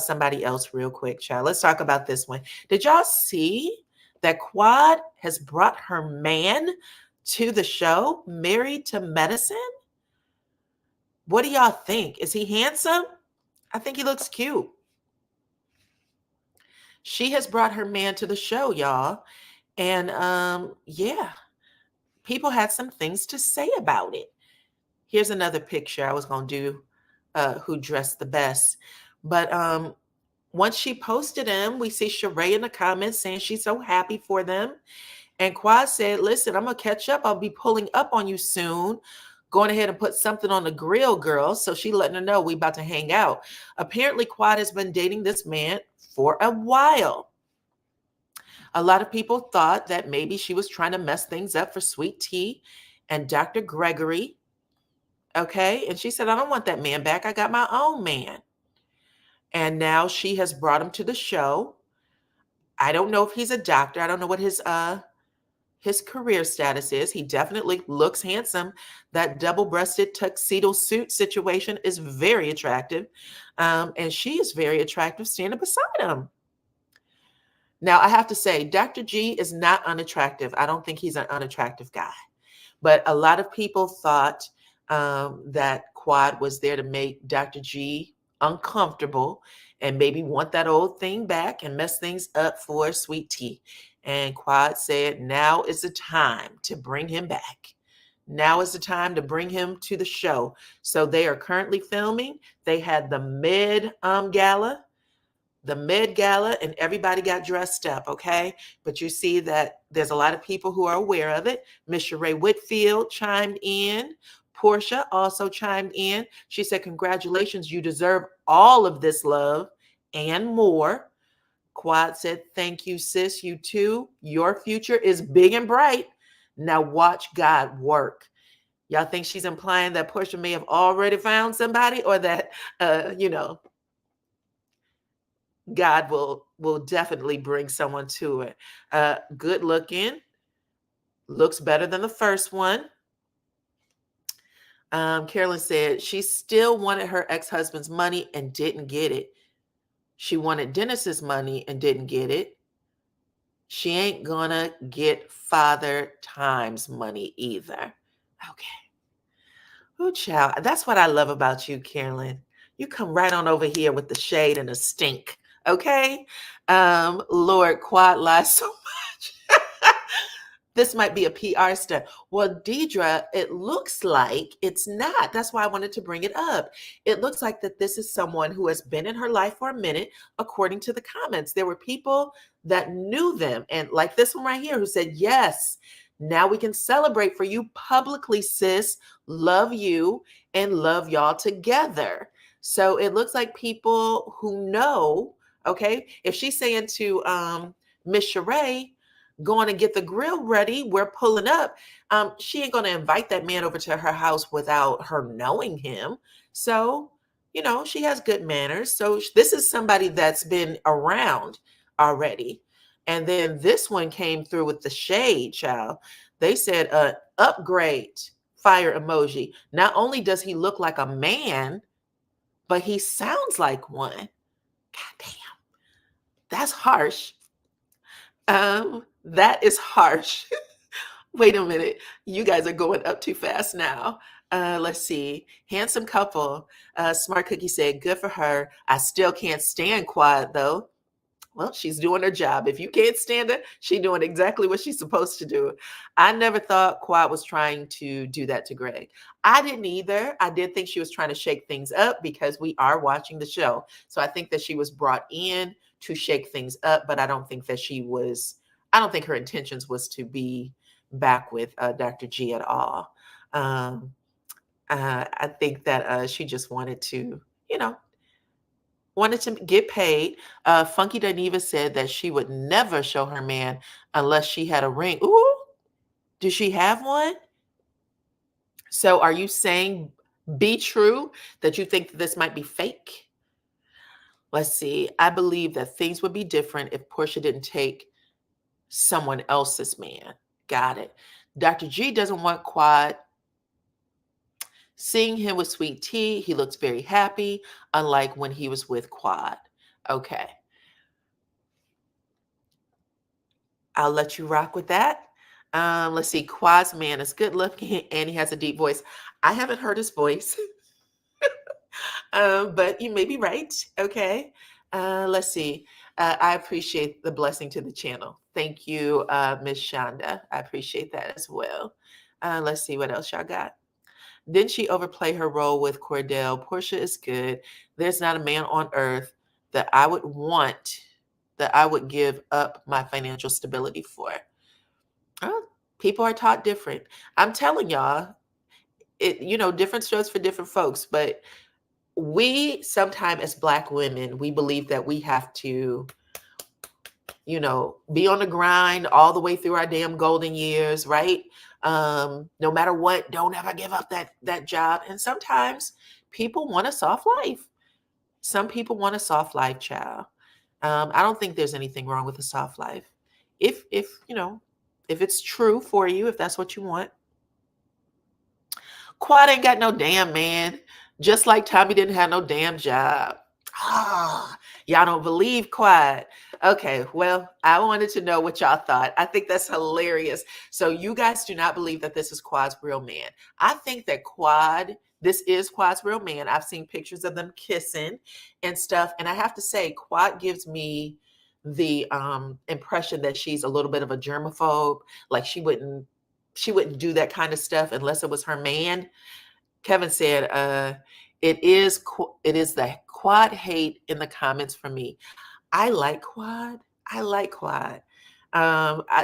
somebody else real quick, child. Let's talk about this one. Did y'all see that Quad has brought her man to the show, Married to Medicine? What do y'all think? Is he handsome? I think he looks cute. She has brought her man to the show, y'all. And yeah, people had some things to say about it. Here's another picture. I was going to do who dressed the best. But once she posted him, we see Sheree in the comments saying she's so happy for them. And Quad said, listen, I'm going to catch up. I'll be pulling up on you soon. Going ahead and put something on the grill, girl. So she letting her know we about to hang out. Apparently, Quad has been dating this man for a while. A lot of people thought that maybe she was trying to mess things up for Sweet Tea and Dr. Gregory. Okay. And she said, I don't want that man back. I got my own man. And now she has brought him to the show. I don't know if he's a doctor. I don't know what his career status is. He definitely looks handsome. That double-breasted tuxedo suit situation is very attractive. And she is very attractive standing beside him. Now, I have to say, Dr. G is not unattractive. I don't think he's an unattractive guy. But a lot of people thought that Quad was there to make Dr. G uncomfortable and maybe want that old thing back and mess things up for Sweet Tea. And Quad said, now is the time to bring him back. Now is the time to bring him to the show. So they are currently filming. They had the Gala, and everybody got dressed up, okay? But you see that there's a lot of people who are aware of it. Miss Sheree Whitfield chimed in. Porsha also chimed in. She said, congratulations, you deserve all of this love and more. Quad said, thank you, sis. You too. Your future is big and bright. Now watch God work. Y'all think she's implying that Porsha may have already found somebody, or that, God will definitely bring someone to it. Good looking. Looks better than the first one. Carolyn said she still wanted her ex-husband's money and didn't get it. She wanted Dennis's money and didn't get it. She ain't gonna get Father Time's money either. Okay. Oh, child. That's what I love about you, Carolyn. You come right on over here with the shade and the stink. Okay. Lord, Quad lies so much. this might be a PR stunt. Well, Deidre, it looks like it's not. That's why I wanted to bring it up. It looks like that this is someone who has been in her life for a minute, according to the comments. There were people that knew them, and like this one right here, who said, yes, now we can celebrate for you publicly, sis. Love you and love y'all together. So it looks like people who know, okay, if she's saying to Miss Sheree, going to get the grill ready, we're pulling up. She ain't going to invite that man over to her house without her knowing him. So, she has good manners. So this is somebody that's been around already. And then this one came through with the shade, child. They said, upgrade, fire emoji. Not only does he look like a man, but he sounds like one. God damn. That's harsh. That is harsh. Wait a minute. You guys are going up too fast now. Let's see. Handsome couple. Smart Cookie said, good for her. I still can't stand Quad though. Well, she's doing her job. If you can't stand her, she's doing exactly what she's supposed to do. I never thought Quad was trying to do that to Greg. I didn't either. I did think she was trying to shake things up because we are watching the show. So I think that she was brought in to shake things up, but I don't think her intentions was to be back with Dr. G at all. I think that she just wanted to, get paid. Funky Dineva said that she would never show her man unless she had a ring. Ooh, does she have one? So are you saying, be true, that you think that this might be fake? Let's see. I believe that things would be different if Porsha didn't take someone else's man. Got it. Dr. G doesn't want Quad. Seeing him with Sweet Tea, he looks very happy, unlike when he was with Quad. Okay. I'll let you rock with that. Let's see. Quad's man is good looking and he has a deep voice. I haven't heard his voice, but you may be right. Okay. Let's see. I appreciate the blessing to the channel. Thank you, Miss Shonda. I appreciate that as well. Let's see what else y'all got. Didn't she overplay her role with Cordell? Porsha is good. There's not a man on earth that I would give up my financial stability for. People are taught different. I'm telling y'all, different strokes for different folks, but we sometimes as Black women, we believe that we have to, be on the grind all the way through our damn golden years, right? No matter what, don't ever give up that job. And sometimes people want a soft life. Some people want a soft life, child. I don't think there's anything wrong with a soft life. If it's true for you, if that's what you want. Quad ain't got no damn man. Just like Tommy didn't have no damn job. Y'all don't believe Quad. Okay, well, I wanted to know what y'all thought. I think that's hilarious. So you guys do not believe that this is Quad's real man. I think that this is Quad's real man. I've seen pictures of them kissing and stuff. And I have to say, Quad gives me the impression that she's a little bit of a germaphobe. Like she wouldn't do that kind of stuff unless it was her man. Kevin said, it is the Quad hate in the comments for me. I like Quad.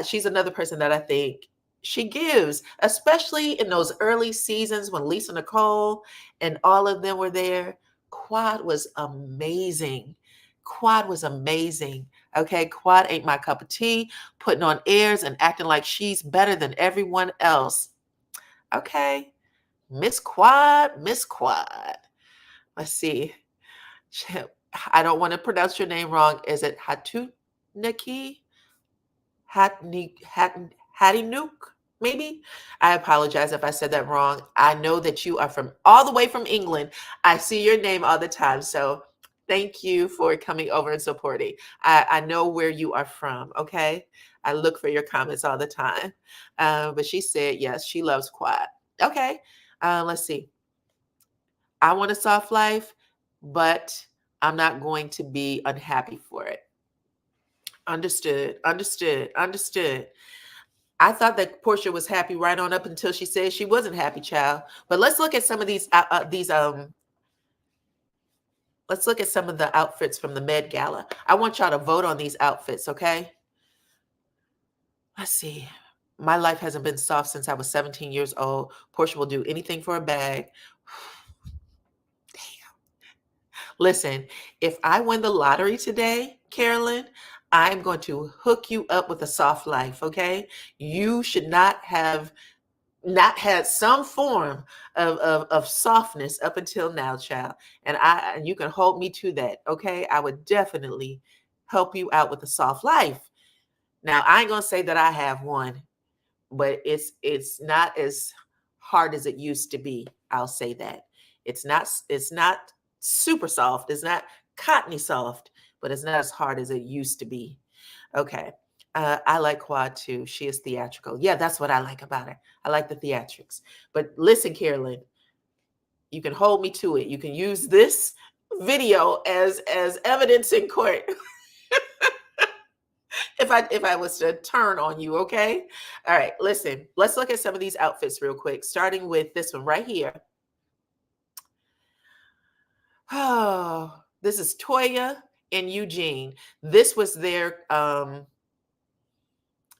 She's another person that I think she gives, especially in those early seasons when Lisa Nicole and all of them were there. Quad was amazing. Okay, Quad ain't my cup of tea, putting on airs and acting like she's better than everyone else. Okay, Miss Quad. Let's see. I don't want to pronounce your name wrong. Is it Hatunaki? Hattinuk? Maybe? I apologize if I said that wrong. I know that you are all the way from England. I see your name all the time. So thank you for coming over and supporting. I know where you are from, okay? I look for your comments all the time. But she said, yes, she loves Quad. Okay, let's see. I want a soft life, but I'm not going to be unhappy for it. Understood. I thought that Porsha was happy right on up until she said she wasn't happy, child. But let's look at some of these let's look at some of the outfits from the Med Gala. I want y'all to vote on these outfits, okay? Let's see. My life hasn't been soft since I was 17 years old. Porsha will do anything for a bag. Listen, if I win the lottery today, Carolyn, I'm going to hook you up with a soft life, okay? You should not had some form of softness up until now, child. And you can hold me to that, okay? I would definitely help you out with a soft life. Now, I ain't gonna say that I have one, but it's not as hard as it used to be. I'll say that. It's not super soft. It's not cottony soft, but it's not as hard as it used to be. Okay. I like Quad too. She is theatrical. Yeah, that's what I like about her. I like the theatrics. But listen, Carolyn, you can hold me to it. You can use this video as evidence in court if I was to turn on you, okay? All right, listen. Let's look at some of these outfits real quick, starting with this one right here. Oh, this is Toya and Eugene. This was their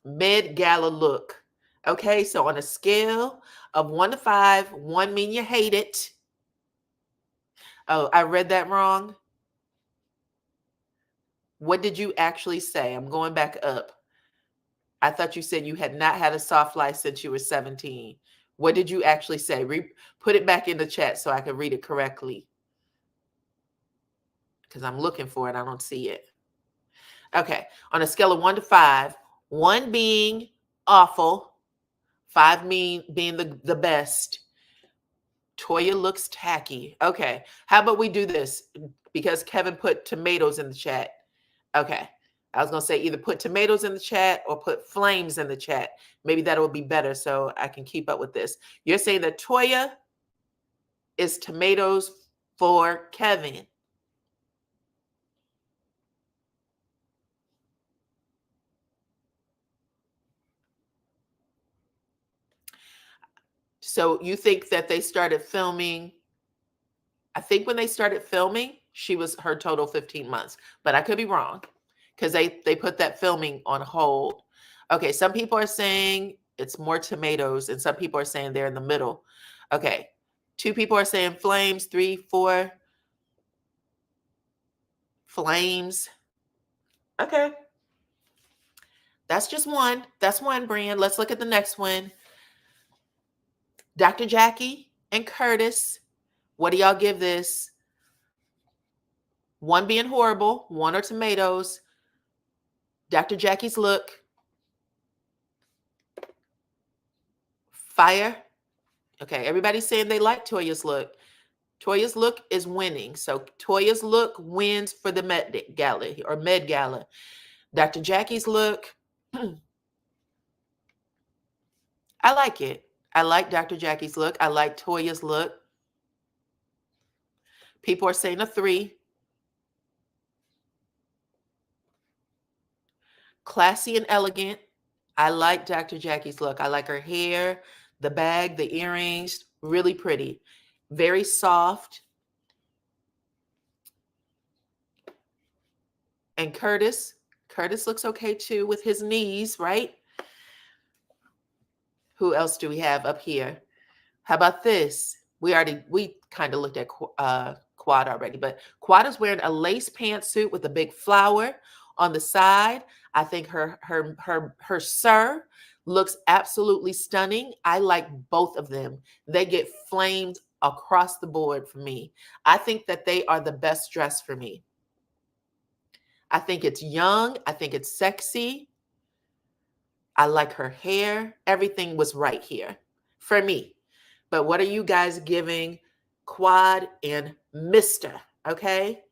Med Gala look. Okay, so on a scale of 1 to 5, 1 mean you hate it. Oh, I read that wrong. What did you actually say? I'm going back up. I thought you said you had not had a soft life since you were 17. What did you actually say? Put it back in the chat so I can read it correctly. Because I'm looking for it. I don't see it. Okay. On a scale of 1 to 5, 1 being awful, 5 being the best. Toya looks tacky. Okay. How about we do this? Because Kevin put tomatoes in the chat. Okay. I was going to say either put tomatoes in the chat or put flames in the chat. Maybe that will be better so I can keep up with this. You're saying that Toya is tomatoes for Kevin. So you think that they started filming? I think when they started filming, she was her total 15 months, but I could be wrong because they put that filming on hold. Okay, some people are saying it's more tomatoes, and some people are saying they're in the middle. Okay, 2 people are saying flames, 3, 4 flames. Okay, that's just one. That's one brand. Let's look at the next one. Dr. Jackie and Curtis. What do y'all give this? 1 being horrible, 1 are tomatoes. Dr. Jackie's look. Fire. Okay, everybody's saying they like Toya's look. Toya's look is winning. So Toya's look wins for the Met Gala or Med Gala. Dr. Jackie's look, I like it. I like Dr. Jackie's look. I like Toya's look. People are saying a 3. Classy and elegant. I like Dr. Jackie's look. I like her hair, the bag, the earrings, really pretty. Very soft. And Curtis looks okay too with his knees, right? Who else do we have up here? How about this? We kind of looked at Quad already, but Quad is wearing a lace pantsuit with a big flower on the side. I think her sir looks absolutely stunning. I like both of them. They get flamed across the board for me. I think that they are the best dressed for me. I think it's young. I think it's sexy. I like her hair. Everything was right here for me. But what are you guys giving Quad and Mr.? Okay.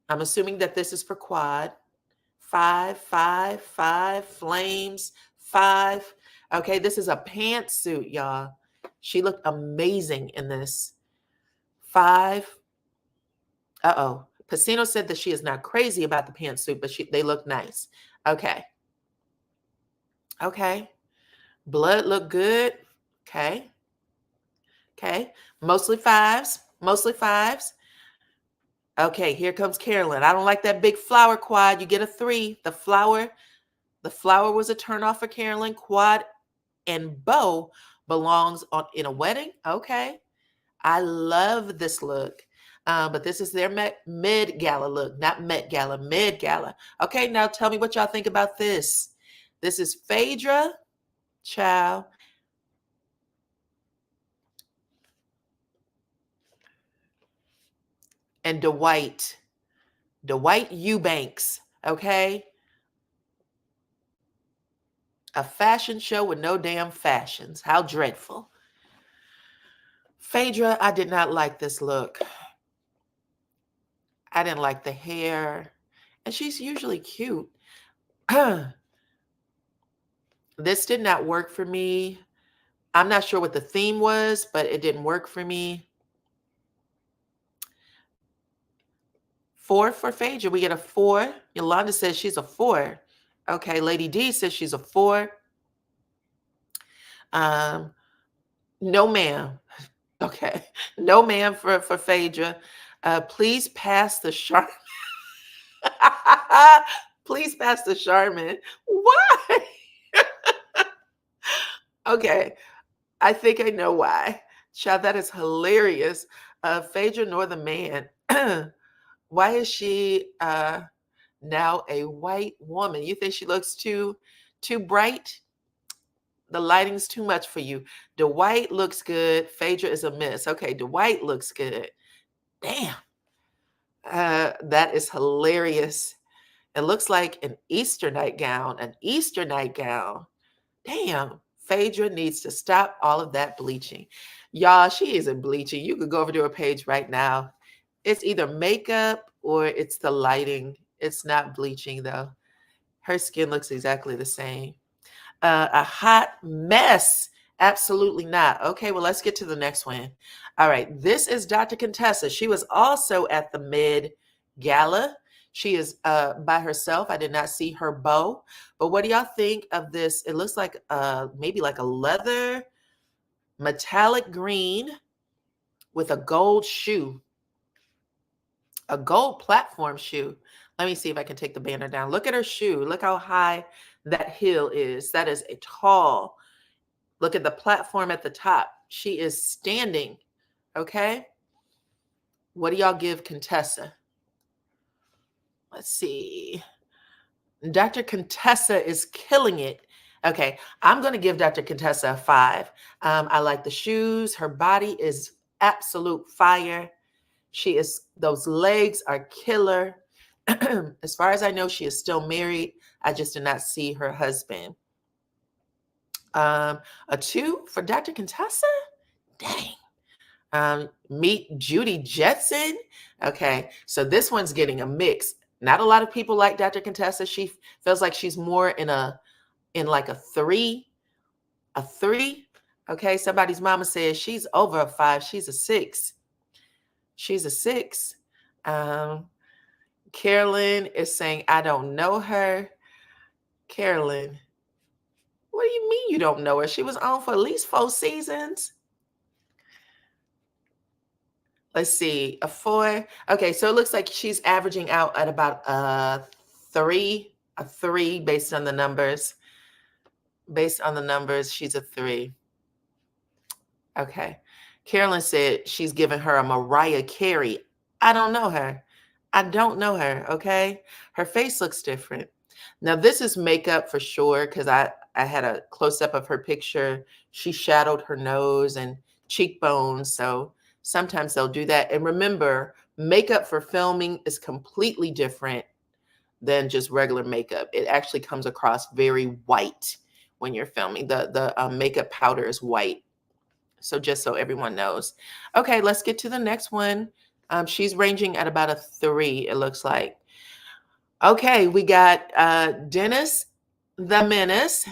I'm assuming that this is for Quad. 5, 5, 5, flames, 5. Okay, this is a pantsuit, y'all. She looked amazing in this. 5. Uh-oh. Pacino said that she is not crazy about the pantsuit, but they look nice. Okay. Okay. Blood look good. Okay. Okay. Mostly fives. Mostly fives. Okay, here comes Carolyn. I don't like that big flower quad. You get a 3. The flower was a turnoff for Carolyn. Quad and bow belongs in a wedding. Okay. I love this look. But this is their mid gala look, not Met Gala, mid gala. Okay, now tell me what y'all think about this. This is Phaedra, child, and Dwight. Dwight Eubanks. Okay. A fashion show with no damn fashions. How dreadful. Phaedra, I did not like this look. I didn't like the hair. And she's usually cute. This did not work for me. I'm not sure what the theme was, but it didn't work for me. 4 for Phaedra. We get a 4. Yolanda says she's a 4. Okay, Lady D says she's a 4. No, ma'am. Okay, no, ma'am for Phaedra. Please pass the Charmin. Please pass the Charmin. Why? Okay, I think I know why. Child, that is hilarious. Phaedra nor the man. Why is she now a white woman? You think she looks too bright? The lighting's too much for you. Dwight looks good. Phaedra is a miss. Okay, Dwight looks good. Damn. That is hilarious. It looks like an Easter nightgown. An Easter nightgown. Damn. Phaedra needs to stop all of that bleaching. Y'all, she isn't bleaching. You could go over to her page right now. It's either makeup or it's the lighting. It's not bleaching, though. Her skin looks exactly the same. A hot mess. Absolutely not. Okay, well, let's get to the next one. All right, this is Dr. Contessa. She was also at the mid gala. She is by herself. I did not see her bow. But what do y'all think of this? It looks like maybe like a leather metallic green with a gold shoe. A gold platform shoe. Let me see if I can take the banner down. Look at her shoe. Look how high that heel is. That is a tall. Look at the platform at the top. She is standing. Okay. What do y'all give Contessa? Let's see. Dr. Contessa is killing it. Okay. I'm going to give Dr. Contessa a 5. I like the shoes. Her body is absolute fire. Those legs are killer. As far as I know, she is still married. I just did not see her husband. A 2 for Dr. Contessa? Dang. Meet Judy Jetson. Okay, so this one's getting a mix. Not a lot of people like Dr. Contessa. She feels like she's more in like a 3. A 3. Okay, somebody's mama says she's over a 5. She's a 6. She's a 6. Carolyn is saying, I don't know her. Carolyn, what do you mean you don't know her? She was on for at least 4 seasons. Let's see, a 4. Okay, so it looks like she's averaging out at about a 3 based on the numbers. Based on the numbers, she's a 3. Okay. Carolyn said she's giving her a Mariah Carey. I don't know her. I don't know her, okay? Her face looks different. Now, this is makeup for sure because I had a close-up of her picture. She shadowed her nose and cheekbones, so sometimes they'll do that. And remember, makeup for filming is completely different than just regular makeup. It actually comes across very white when you're filming. The makeup powder is white. So just so everyone knows. Okay, let's get to the next one. She's ranging at about a 3, it looks like. Okay, we got Dentist the Menace,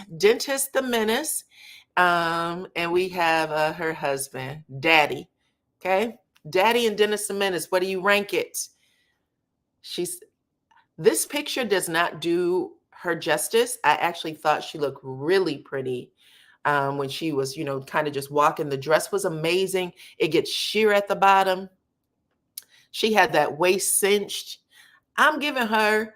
and we have her husband, Daddy. Okay, Daddy and Dentist the Menace. What do you rank it? This picture does not do her justice. I actually thought she looked really pretty when she was, kind of just walking. The dress was amazing. It gets sheer at the bottom. She had that waist cinched. I'm giving her,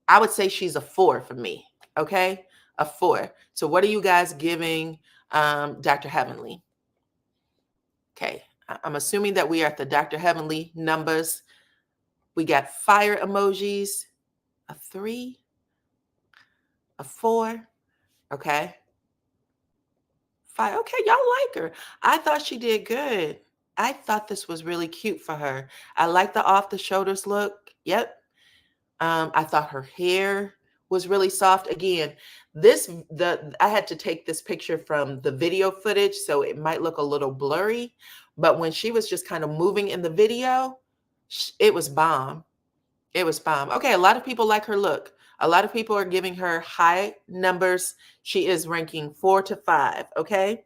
I would say she's a 4 for me. Okay. A 4. So what are you guys giving Dr. Heavenly? Okay. I'm assuming that we are at the Dr. Heavenly numbers. We got fire emojis, a 3, a 4. Okay. 5. Okay. Y'all like her. I thought she did good. I thought this was really cute for her. I like the off the shoulders look. Yep. I thought her hair was really soft. Again, I had to take this picture from the video footage, so it might look a little blurry. But when she was just kind of moving in the video, it was bomb. It was bomb. Okay, a lot of people like her look. A lot of people are giving her high numbers. She is ranking 4 to 5. Okay,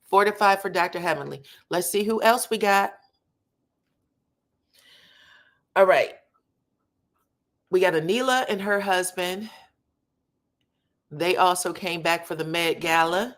4 to 5 for Dr. Heavenly. Let's see who else we got. All right. We got Anila and her husband. They also came back for the Met Gala.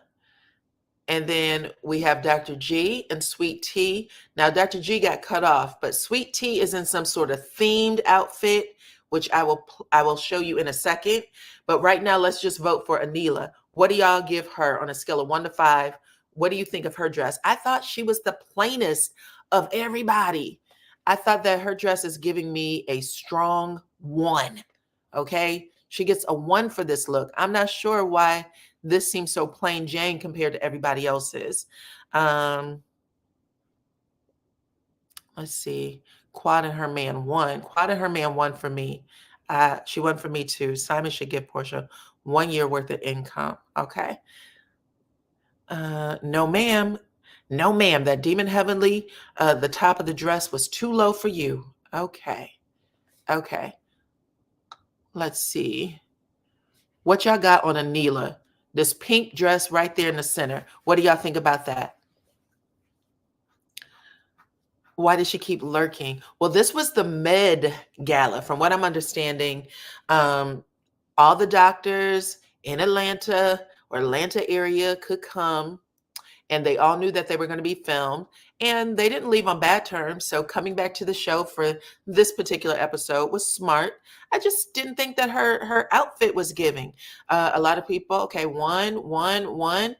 And then we have Dr. G and Sweet Tea. Now, Dr. G got cut off, but Sweet Tea is in some sort of themed outfit, which I will show you in a second. But right now, let's just vote for Anila. What do y'all give her on a scale of 1 to 5? What do you think of her dress? I thought she was the plainest of everybody. I thought that her dress is giving me a strong 1. Okay. She gets a 1 for this look. I'm not sure why this seems so plain Jane compared to everybody else's. Let's see. Quad and her man 1. Quad and her man 1 for me. She 1 for me too. Simon should give Porsha 1 year worth of income. Okay. No, ma'am. No, ma'am. That Demon Heavenly, the top of the dress was too low for you. Okay. Okay. Let's see. What y'all got on Anila? This pink dress right there in the center. What do y'all think about that? Why does she keep lurking? Well, this was the Med Gala. From what I'm understanding, all the doctors in Atlanta or Atlanta area could come, and they all knew that they were going to be filmed, and they didn't leave on bad terms. So coming back to the show for this particular episode was smart. I just didn't think that her outfit was giving. A lot of people, okay, 1, 1, 1.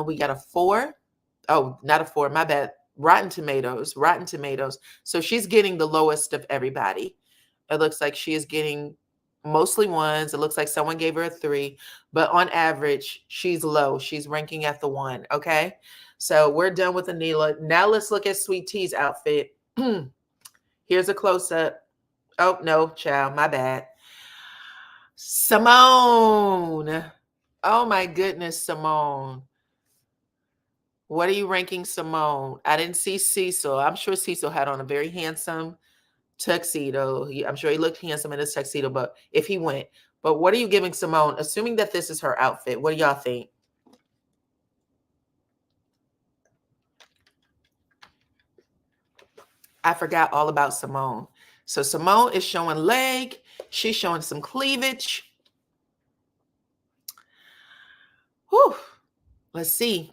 We got a 4. Oh, not a 4, my bad. Rotten Tomatoes. So she's getting the lowest of everybody. It looks like she is getting mostly 1s. It looks like someone gave her a 3, but on average, she's low. She's ranking at the 1. Okay. So we're done with Anila. Now let's look at Sweet Tea's outfit. Here's a close up. Oh, no, child, my bad. Simone. Oh my goodness, Simone. What are you ranking Simone? I didn't see Cecil. I'm sure Cecil had on a very handsome tuxedo. I'm sure he looked handsome in his tuxedo, but if he went. But what are you giving Simone? Assuming that this is her outfit, what do y'all think? I forgot all about Simone. So Simone is showing leg. She's showing some cleavage. Whew. Let's see.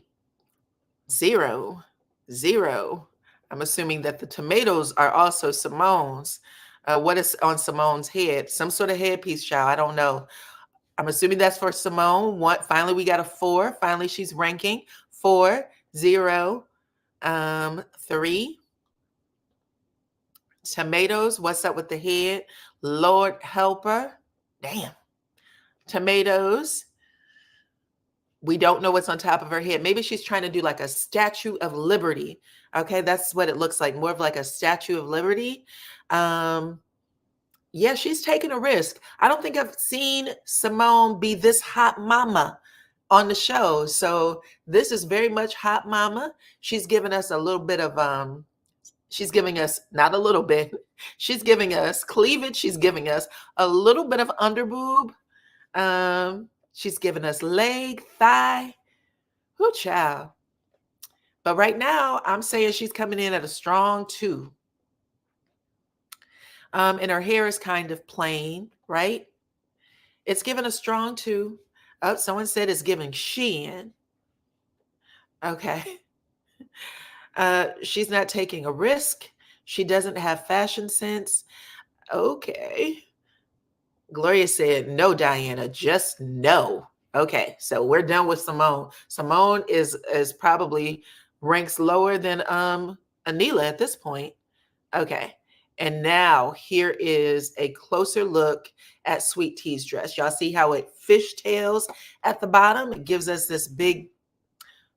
0, 0. I'm assuming that the tomatoes are also Simone's. What is on Simone's head? Some sort of headpiece, child. I don't know. I'm assuming that's for Simone. Finally, we got a 4. Finally, she's ranking 4, 0, 3. Tomatoes. What's up with the head? Lord help her. Damn. Tomatoes. We don't know what's on top of her head. Maybe she's trying to do like a Statue of Liberty. Okay, that's what it looks like. More of like a Statue of Liberty. Yeah, she's taking a risk. I don't think I've seen Simone be this hot mama on the show. So this is very much hot mama. She's giving us a little bit of she's giving us not a little bit. She's giving us cleavage. She's giving us a little bit of underboob. She's giving us leg, thigh. Whoo, child. But right now, I'm saying she's coming in at a strong 2. And her hair is kind of plain, right? It's given a strong 2. Oh, someone said it's giving Shein. Okay. She's not taking a risk. She doesn't have fashion sense. Okay. Gloria said, no, Diana, just no. Okay, so we're done with Simone. Simone is probably ranks lower than Anila at this point. Okay. And now here is a closer look at Sweet Tea's dress. Y'all see how it fishtails at the bottom? It gives us this big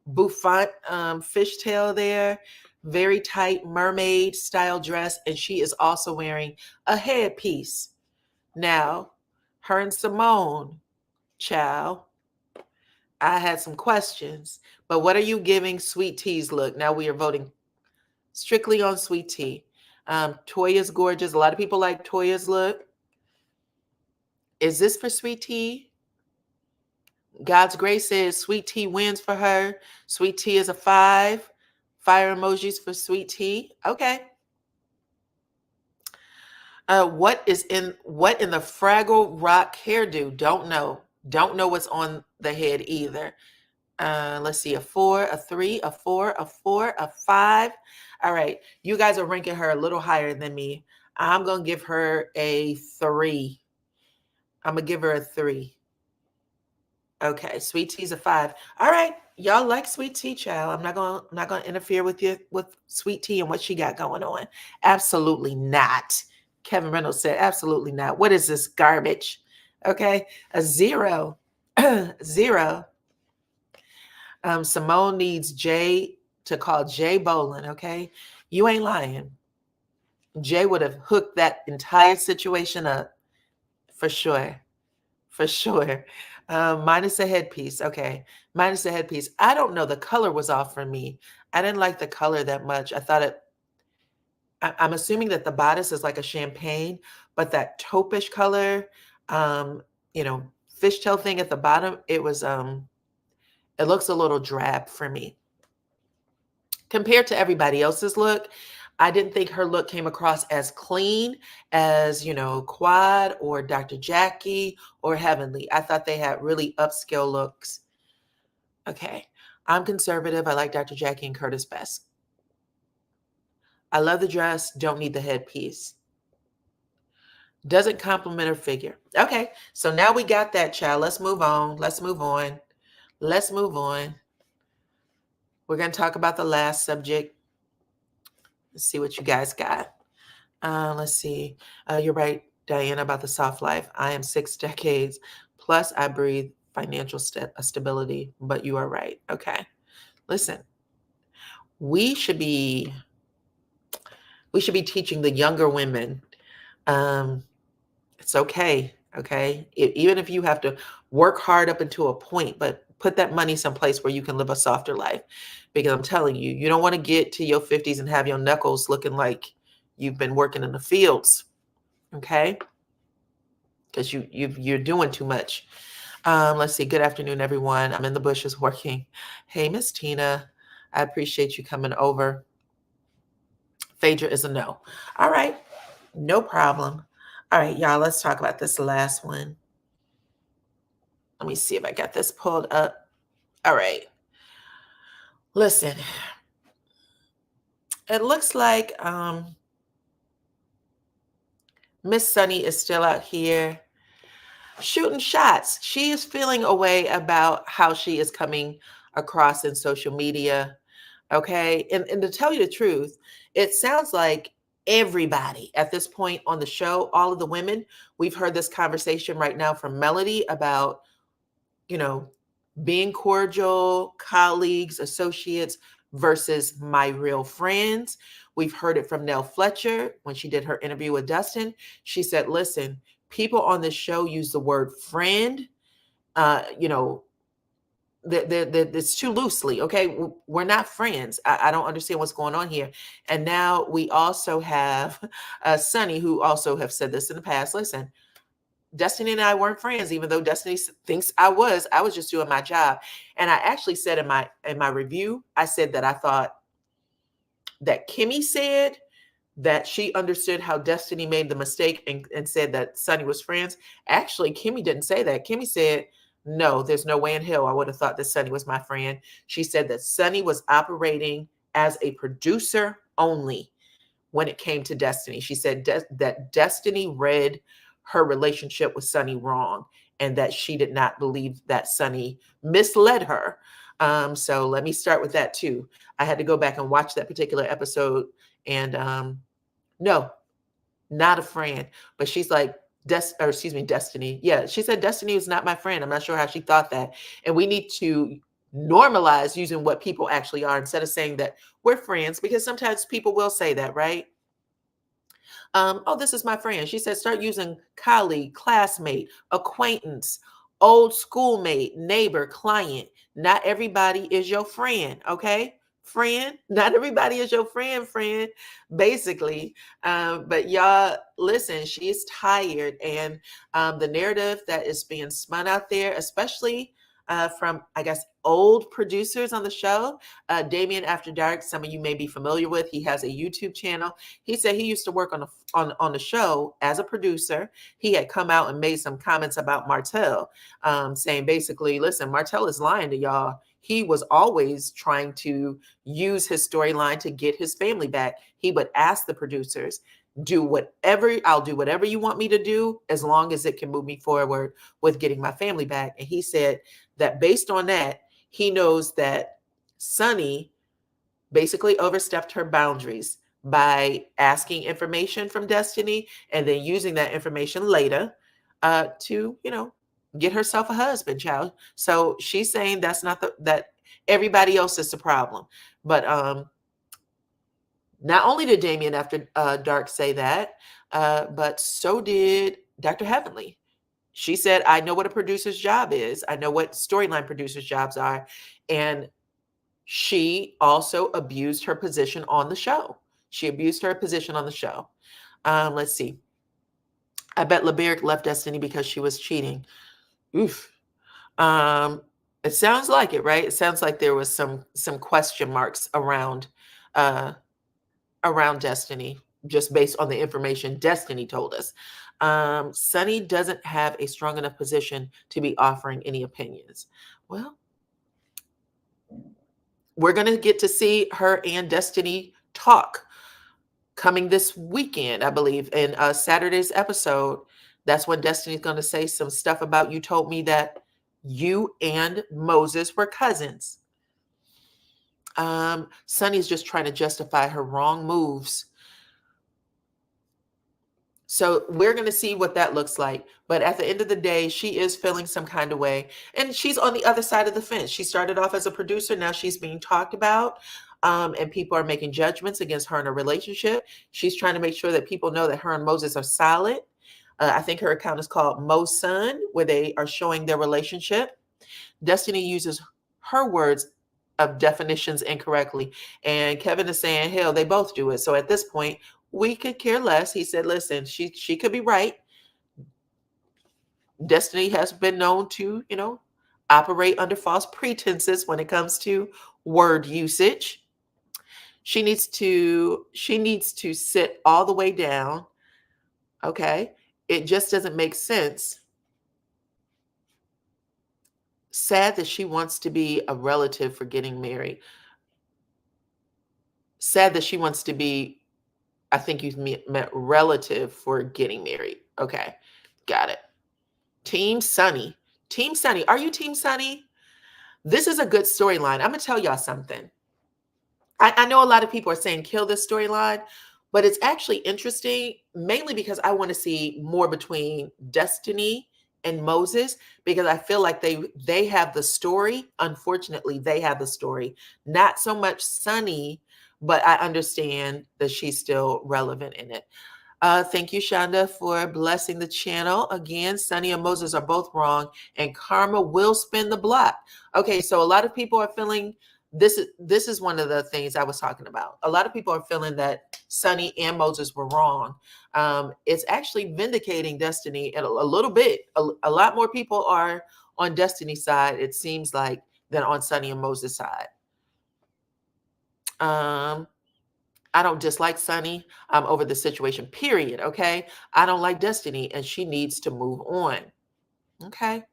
bouffant fishtail there. Very tight mermaid style dress. And she is also wearing a headpiece. Now, her and Simone, child, I had some questions. But what are you giving Sweet Tea's look? Now we are voting strictly on Sweet Tea. Toya's gorgeous. A lot of people like Toya's look. Is this for Sweet Tea? God's Grace says Sweet Tea wins for her. Sweet Tea is a 5. Fire emojis for Sweet Tea. Okay. What in the Fraggle Rock hairdo? Don't know. Don't know what's on the head either. Let's see, a 4, a 3, a 4, a 4, a 5. All right. You guys are ranking her a little higher than me. I'm going to give her a 3. I'm going to give her a 3. Okay. Sweet Tea's a 5. All right. Y'all like Sweet Tea, child. I'm not going to interfere with you with Sweet Tea and what she got going on. Absolutely not. Kevin Reynolds said, absolutely not. What is this garbage? Okay. A 0. 0. Simone needs Jay to call Jay Bolin, okay? You ain't lying. Jay would have hooked that entire situation up for sure. For sure. Minus a headpiece. Okay. Minus a headpiece. I don't know. The color was off for me. I didn't like the color that much. I thought I'm assuming that the bodice is like a champagne, but that taupish color, fishtail thing at the bottom, it looks a little drab for me. Compared to everybody else's look, I didn't think her look came across as clean as, Quad or Dr. Jackie or Heavenly. I thought they had really upscale looks. Okay. I'm conservative. I like Dr. Jackie and Curtis best. I love the dress. Don't need the headpiece. Doesn't compliment her figure. Okay. So now we got that, child. Let's move on. Let's move on. Let's move on. We're going to talk about the last subject. Let's see what you guys got. Let's see. You're right, Diana, about the soft life. I am 6 decades. Plus, I breathe financial stability. But you are right. Okay. Listen, we should be teaching the younger women. It's okay. Okay. Even if you have to work hard up until a point, but put that money someplace where you can live a softer life. Because I'm telling you, you don't want to get to your 50s and have your knuckles looking like you've been working in the fields. Okay. Because you're doing too much. Let's see. Good afternoon, everyone. I'm in the bushes working. Hey, Miss Tina, I appreciate you coming over. Phaedra is a no. All right. No problem. All right, y'all, let's talk about this last one. Let me see if I got this pulled up. All right. Listen, it looks like Miss Sunni is still out here shooting shots. She is feeling a way about how she is coming across in social media. Okay. And to tell you the truth, it sounds like everybody at this point on the show, all of the women, we've heard this conversation right now from Melody about, being cordial, colleagues, associates versus my real friends. We've heard it from Nell Fletcher when she did her interview with Dustin. She said, listen, people on this show use the word friend, it's too loosely. Okay. We're not friends. I don't understand what's going on here. And now we also have Sunni, who also have said this in the past. Listen, Destiny and I weren't friends, even though Destiny thinks I was just doing my job. And I actually said in my review, I said that I thought that Kimmy said that she understood how Destiny made the mistake and said that Sunni was friends. Actually, Kimmy didn't say that. Kimmy said, no, there's no way in hell I would have thought that Sunni was my friend. She said that Sunni was operating as a producer only when it came to Destiny. She said that Destiny read her relationship with Sunni wrong and that she did not believe that Sunni misled her. So let me start with that too. I had to go back and watch that particular episode, and no, not a friend. But she's like, Destiny. Yeah, she said Destiny is not my friend. I'm not sure how she thought that. And we need to normalize using what people actually are instead of saying that we're friends, because sometimes people will say that, right? Oh, this is my friend. She said, start using colleague, classmate, acquaintance, old schoolmate, neighbor, client. Not everybody is your friend, okay? Friend, not everybody is your friend, basically. But y'all, listen, she's tired. And the narrative that is being spun out there, especially from, I guess, old producers on the show, Damien After Dark, some of you may be familiar with. He has a YouTube channel. He said he used to work on the show as a producer. He had come out and made some comments about Martell, saying basically, listen, Martell is lying to y'all. He was always trying to use his storyline to get his family back. He would ask the producers, I'll do whatever you want me to do as long as it can move me forward with getting my family back. And he said that based on that, he knows that Sunni basically overstepped her boundaries by asking information from Destiny and then using that information later to, get herself a husband, child. So she's saying that's not that everybody else is the problem. But not only did Damien After Dark say that, but so did Dr. Heavenly. She said, I know what a producer's job is. I know what storyline producers' jobs are. And she also abused her position on the show. She abused her position on the show. Let's see. I bet LeBerick left Destiny because she was cheating. Oof. It sounds like it, right? It sounds like there was some question marks uh, around Destiny, just based on the information Destiny told us. Sunni doesn't have a strong enough position to be offering any opinions. Well, we're going to get to see her and Destiny talk coming this weekend, I believe, in Saturday's episode. That's when Destiny's going to say some stuff about, you told me that you and Moses were cousins. Sunni's just trying to justify her wrong moves. So we're going to see what that looks like. But at the end of the day, she is feeling some kind of way. And she's on the other side of the fence. She started off as a producer. Now she's being talked about. And people are making judgments against her in a relationship. She's trying to make sure that people know that her and Moses are solid. I think her account is called Mo's Son, where they are showing their relationship. Destiny uses her words of definitions incorrectly. And Kevin is saying, hell, they both do it. So at this point, we could care less. He said, listen, she could be right. Destiny has been known to, operate under false pretenses when it comes to word usage. She needs to sit all the way down. Okay. It just doesn't make sense. Sad that she wants to be a relative for getting married. Sad that she wants to be, I think you meant relative for getting married. Okay. Got it. Team Sunni. Team Sunni. Are you Team Sunni? This is a good storyline. I'm going to tell y'all something. I know a lot of people are saying kill this storyline, but it's actually interesting, mainly because I want to see more between Destiny and Moses, because I feel like they have the story. Unfortunately, they have the story. Not so much Sunni, but I understand that she's still relevant in it. Thank you, Shonda, for blessing the channel. Again, Sunni and Moses are both wrong, and karma will spin the block. Okay, so a lot of people are feeling this is one of the things I was talking about. A lot of people are feeling that Sunni and Moses were wrong. It's actually vindicating Destiny a little bit. A lot more people are on Destiny's side, it seems like, than on Sunni and Moses' side. I don't dislike Sunny over the situation, period. Okay. I don't like Destiny and she needs to move on. Okay.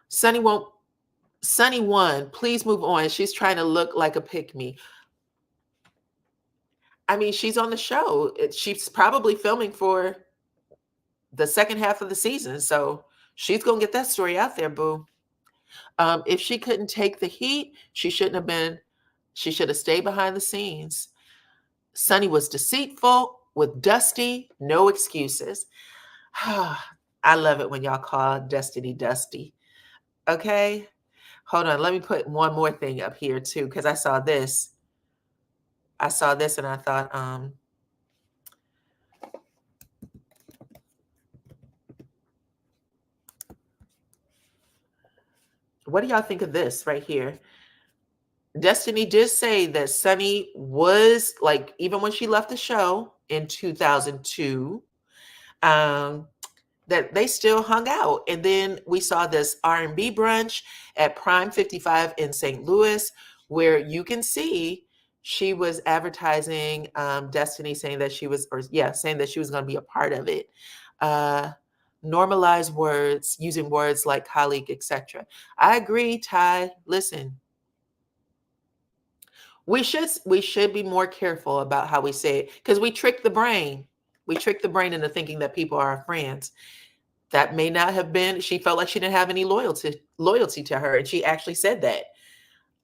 Sunny won't. Sunny won. Please move on. She's trying to look like a pick me. I mean, she's on the show. She's probably filming for the second half of the season. So she's going to get that story out there, boo. If she couldn't take the heat, she shouldn't have been, she should have stayed behind the scenes. Sunny was deceitful with Dusty, no excuses. I love it when y'all call Destiny Dusty. Okay. Hold on. Let me put one more thing up here too, because I saw this. I saw this and I thought, what do y'all think of this right here? Destiny did say that Sunny was like, even when she left the show in 2002, that they still hung out. And then we saw this R&B brunch at Prime 55 in St. Louis, where you can see she was advertising Destiny, saying that she was, saying that she was going to be a part of it. Normalize words, using words like colleague, etc. I agree, Ty. Listen, we should be more careful about how we say it, because we trick the brain. We trick the brain into thinking that people are our friends. That may not have been, she felt like she didn't have any loyalty to her. And she actually said that.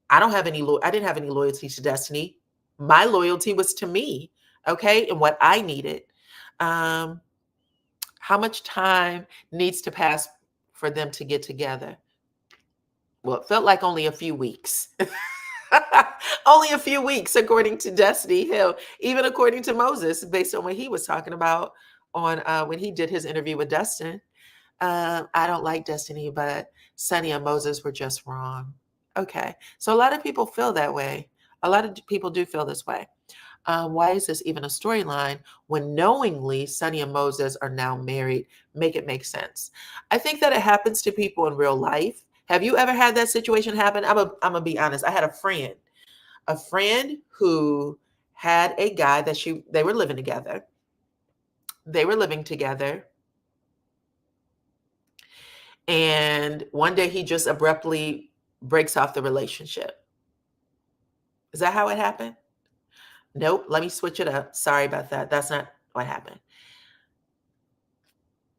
I didn't have any loyalty to Destiny. My loyalty was to me, okay, and what I needed. How much time needs to pass for them to get together? Well, it felt like only a few weeks. Only a few weeks, according to Destiny Hill, even according to Moses, based on what he was talking about on when he did his interview with Dustin. I don't like Destiny, but Sunny and Moses were just wrong. Okay. So a lot of people feel that way. A lot of people do feel this way. Why is this even a storyline when knowingly Sunny and Moses are now married? Make it make sense. I think that it happens to people in real life. Have you ever had that situation happen? I'm gonna be honest. I had a friend who had a guy that they were living together. They were living together. And one day he just abruptly breaks off the relationship. Is that how it happened? Nope. Let me switch it up. Sorry about that. That's not what happened.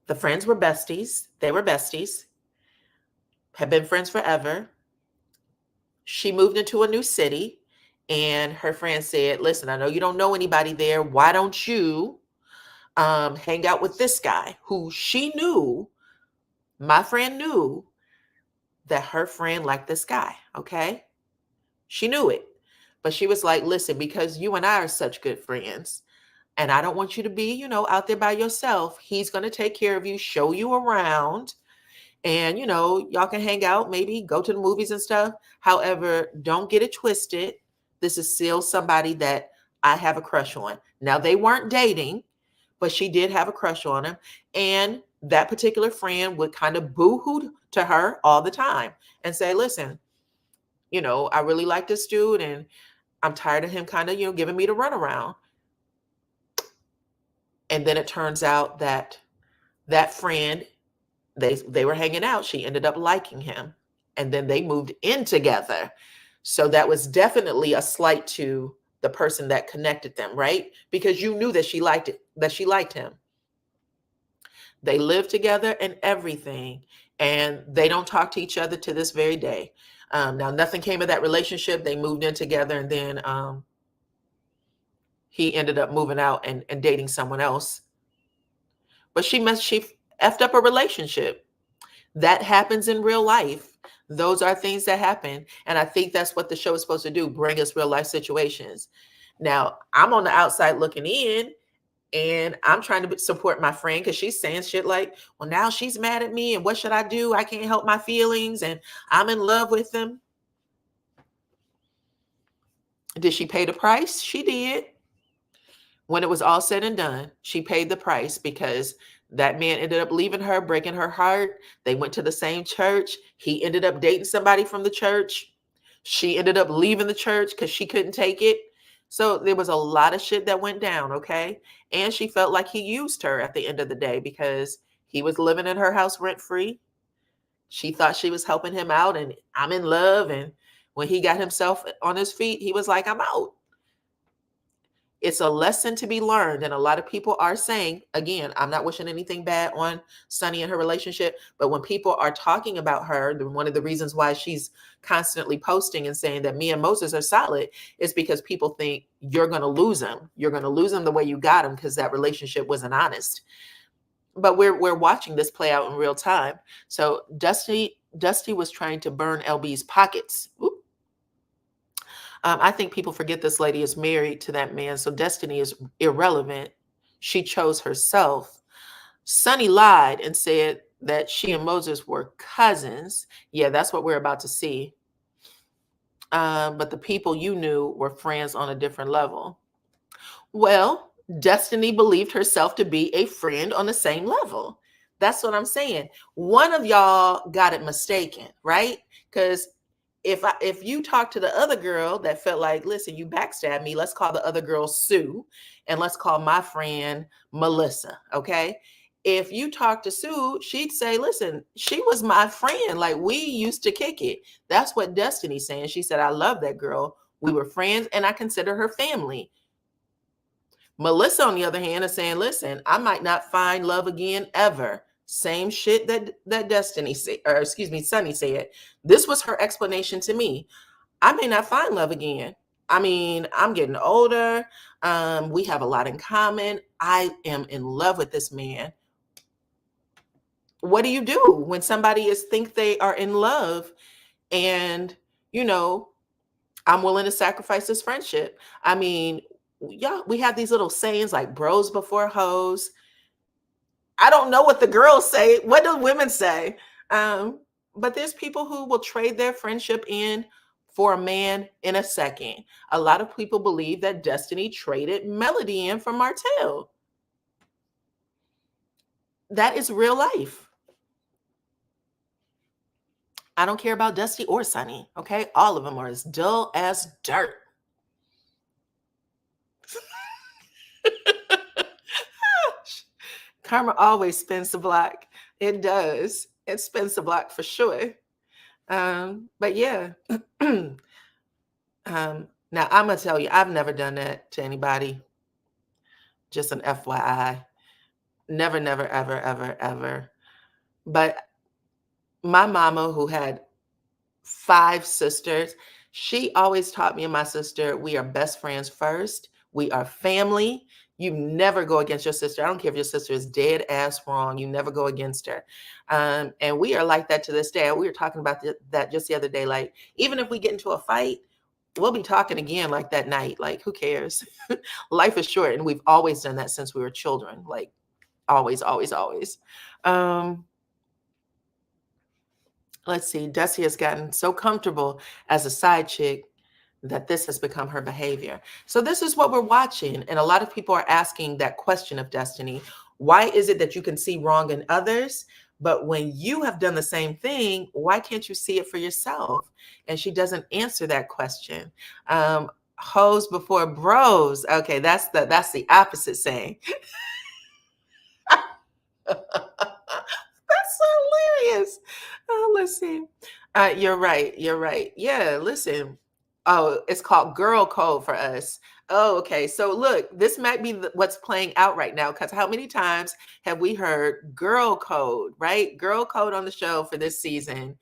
The friends were besties. They were besties. Had been friends forever. She moved into a new city and her friend said, listen, I know you don't know anybody there. Why don't you hang out with this guy who she knew, my friend knew that her friend liked this guy. Okay. She knew it, but she was like, listen, because you and I are such good friends and I don't want you to be, out there by yourself. He's going to take care of you, show you around, and, y'all can hang out, maybe go to the movies and stuff. However, don't get it twisted. This is still somebody that I have a crush on. Now, they weren't dating, but she did have a crush on him. And that particular friend would kind of boo-hoo to her all the time and say, listen, I really like this dude and I'm tired of him kind of, giving me the runaround. And then it turns out that that friend, they were hanging out. She ended up liking him. And then they moved in together. So that was definitely a slight to the person that connected them, right? Because you knew that she liked him. They lived together and everything. And they don't talk to each other to this very day. Now, nothing came of that relationship. They moved in together and then he ended up moving out and dating someone else. But she effed up a relationship. That happens in real life. Those are things that happen. And I think that's what the show is supposed to do, bring us real life situations. Now, I'm on the outside looking in and I'm trying to support my friend because she's saying shit like, well, now she's mad at me and what should I do? I can't help my feelings and I'm in love with them. Did she pay the price? She did. When it was all said and done, she paid the price because that man ended up leaving her, breaking her heart. They went to the same church. He ended up dating somebody from the church. She ended up leaving the church because she couldn't take it. So there was a lot of shit that went down, okay? And she felt like he used her at the end of the day because he was living in her house rent free. She thought she was helping him out and I'm in love. And when he got himself on his feet, he was like, I'm out. It's a lesson to be learned. And a lot of people are saying, again, I'm not wishing anything bad on Sunni and her relationship, but when people are talking about her, one of the reasons why she's constantly posting and saying that me and Moses are solid is because people think you're going to lose him. You're going to lose him the way you got him because that relationship wasn't honest. But we're watching this play out in real time. So Dusty was trying to burn LB's pockets. Oop. I think people forget this lady is married to that man, so destiny is irrelevant. She chose herself. Sunni lied and said that she and Moses were cousins. Yeah, that's what we're about to see. But the people you knew were friends on a different level. Well, Destiny believed herself to be a friend on the same level. That's what I'm saying. One of y'all got it mistaken, right? Because if you talk to the other girl that felt like, listen, you backstabbed me, let's call the other girl Sue, and let's call my friend Melissa, okay? If you talk to Sue, she'd say, listen, she was my friend. Like, we used to kick it. That's what Destiny's saying. She said, I love that girl. We were friends, and I consider her family. Melissa, on the other hand, is saying, listen, I might not find love again ever. Same shit that Destiny said, or excuse me, Sunni said. This was her explanation to me. I may not find love again. I mean, I'm getting older. We have a lot in common. I am in love with this man. What do you do when somebody think they are in love and, I'm willing to sacrifice this friendship? I mean, yeah, we have these little sayings like bros before hoes. I don't know what the girls say. What do women say? But there's people who will trade their friendship in for a man in a second. A lot of people believe that Destiny traded Melody in for Martell. That is real life. I don't care about Dusty or Sunny, okay? All of them are as dull as dirt. Karma always spins the block. It does. It spins the block for sure. But yeah. Now I'm gonna tell you, I've never done that to anybody. Just an FYI. Never, never, ever, ever, ever. But my mama, who had 5 sisters, she always taught me and my sister, we are best friends first. We are family. You never go against your sister. I don't care if your sister is dead ass wrong. You never go against her. And we are like that to this day. We were talking about that just the other day. Like, even if we get into a fight, we'll be talking again like that night. Like, who cares? Life is short. And we've always done that since we were children. Like, always, always, always. Let's see. Desi has gotten so comfortable as a side chick that this has become her behavior. So this is what we're watching. And a lot of people are asking that question of Destiny. Why is it that you can see wrong in others, but when you have done the same thing, why can't you see it for yourself? And she doesn't answer that question. Hoes before bros. Okay, that's the opposite saying. That's hilarious. Oh, let's see. You're right. You're right. Yeah, listen. Oh, it's called girl code for us. Oh, okay. So look, this might be what's playing out right now, because how many times have we heard girl code, right? Girl code on the show for this season.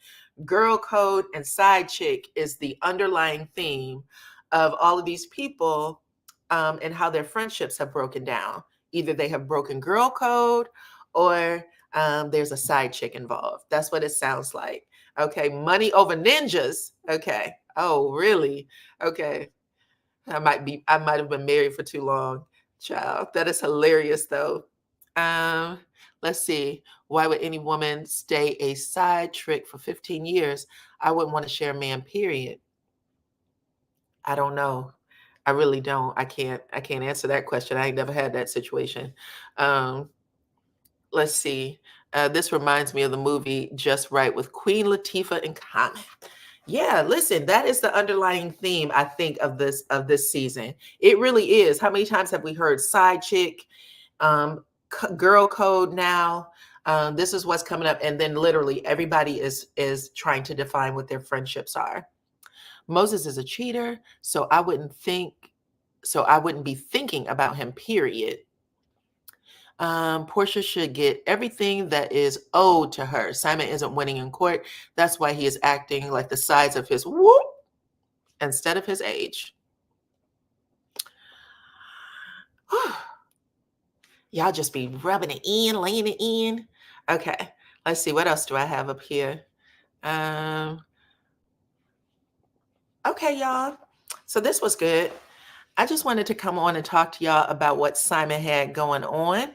Girl code and side chick is the underlying theme of all of these people, and how their friendships have broken down. Either they have broken girl code, or there's a side chick involved. That's what it sounds like. Okay, money over ninjas. Okay. Oh, really? Okay. I might have been married for too long. Child, that is hilarious though. Let's see. Why would any woman stay a side trick for 15 years? I wouldn't want to share a man, period. I don't know. I really don't. I can't answer that question. I ain't never had that situation. Let's see. This reminds me of the movie Just Right with Queen Latifah and Common. Yeah, listen, that is the underlying theme, I think, of this season. It really is. How many times have we heard side chick, girl code now? This is what's coming up, and then literally everybody is trying to define what their friendships are. Moses is a cheater, so I wouldn't be thinking about him, period. Porsha should get everything that is owed to her. Simon isn't winning in court. That's why he is acting like the size of his whoop instead of his age. Y'all just be rubbing it in, laying it in. Okay, let's see. What else do I have up here? Okay, y'all. So this was good. I just wanted to come on and talk to y'all about what Simon had going on.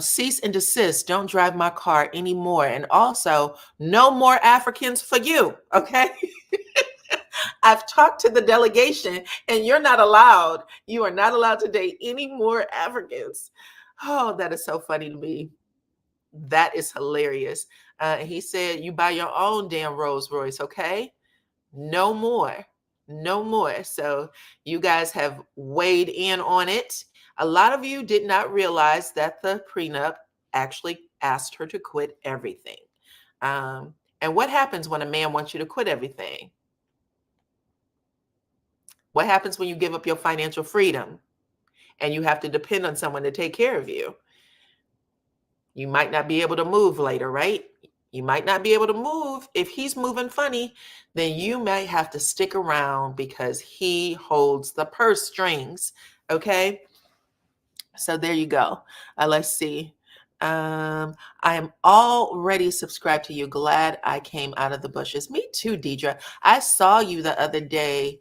Cease and desist. Don't drive my car anymore. And also, no more Africans for you. Okay. I've talked to the delegation and you're not allowed. You are not allowed to date any more Africans. Oh, that is so funny to me. That is hilarious. He said, you buy your own damn Rolls Royce. Okay. No more. No more. So you guys have weighed in on it. A lot of you did not realize that the prenup actually asked her to quit everything. And what happens when a man wants you to quit everything? What happens when you give up your financial freedom and you have to depend on someone to take care of you? You might not be able to move later, right? You might not be able to move. If he's moving funny, then you might have to stick around because he holds the purse strings. Okay. So there you go. Let's see. I am already subscribed to you. Glad I came out of the bushes. Me too, Deidre. I saw you the other day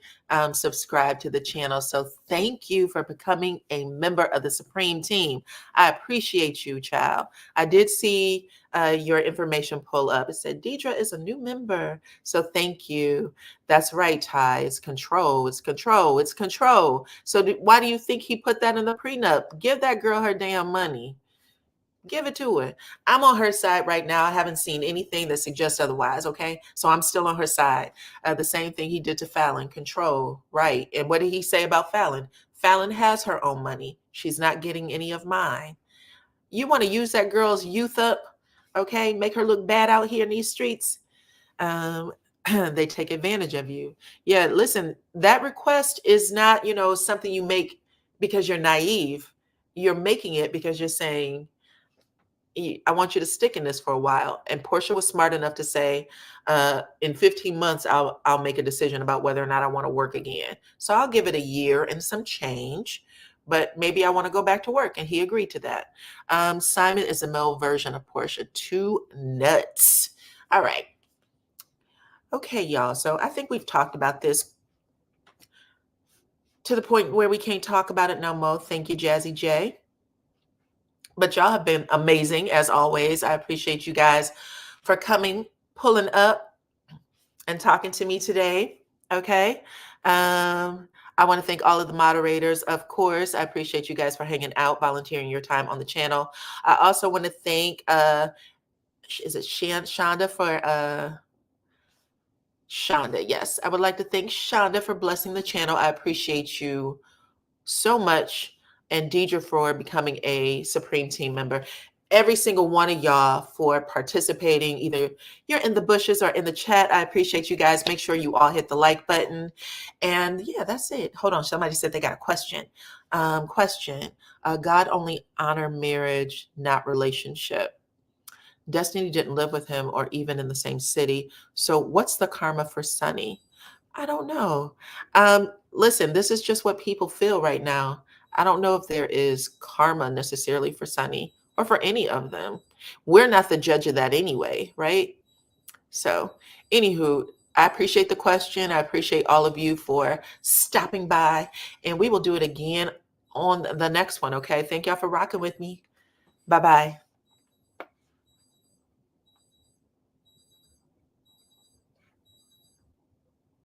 subscribe to the channel. So thank you for becoming a member of the Supreme Team. I appreciate you, child. I did see your information pull up. It said Deidre is a new member. So thank you. That's right, Ty. It's control. It's control. It's control. So why do you think he put that in the prenup? Give that girl her damn money. Give it to her. I'm on her side right now. I haven't seen anything that suggests otherwise. Okay. So I'm still on her side. The same thing he did to Fallon. Control. Right. And what did he say about Fallon? Fallon has her own money. She's not getting any of mine. You want to use that girl's youth up. Okay. Make her look bad out here in these streets. They take advantage of you. Yeah. Listen, that request is not, something you make because you're naive. You're making it because you're saying, I want you to stick in this for a while. And Porsha was smart enough to say, in 15 months, I'll make a decision about whether or not I want to work again. So I'll give it a year and some change, but maybe I want to go back to work. And he agreed to that. Simon is a male version of Porsha. Too nuts. All right. Okay, y'all. So I think we've talked about this to the point where we can't talk about it no more. Thank you, Jazzy J. But y'all have been amazing as always. I appreciate you guys for coming, pulling up, and talking to me today. Okay. I want to thank all of the moderators, of course. I appreciate you guys for hanging out, volunteering your time on the channel. I also want to thank, is it Shonda for, Shonda, yes. I would like to thank Shonda for blessing the channel. I appreciate you so much. And Deidre for becoming a Supreme Team member. Every single one of y'all for participating. Either you're in the bushes or in the chat. I appreciate you guys. Make sure you all hit the like button. And yeah, that's it. Hold on. Somebody said they got a question. God only honor marriage, not relationship. Destiny didn't live with him or even in the same city. So what's the karma for Sunni? I don't know. Listen, this is just what people feel right now. I don't know if there is karma necessarily for Sunni or for any of them. We're not the judge of that anyway, right? So, anywho, I appreciate the question. I appreciate all of you for stopping by, and we will do it again on the next one, okay? Thank y'all for rocking with me. Bye-bye.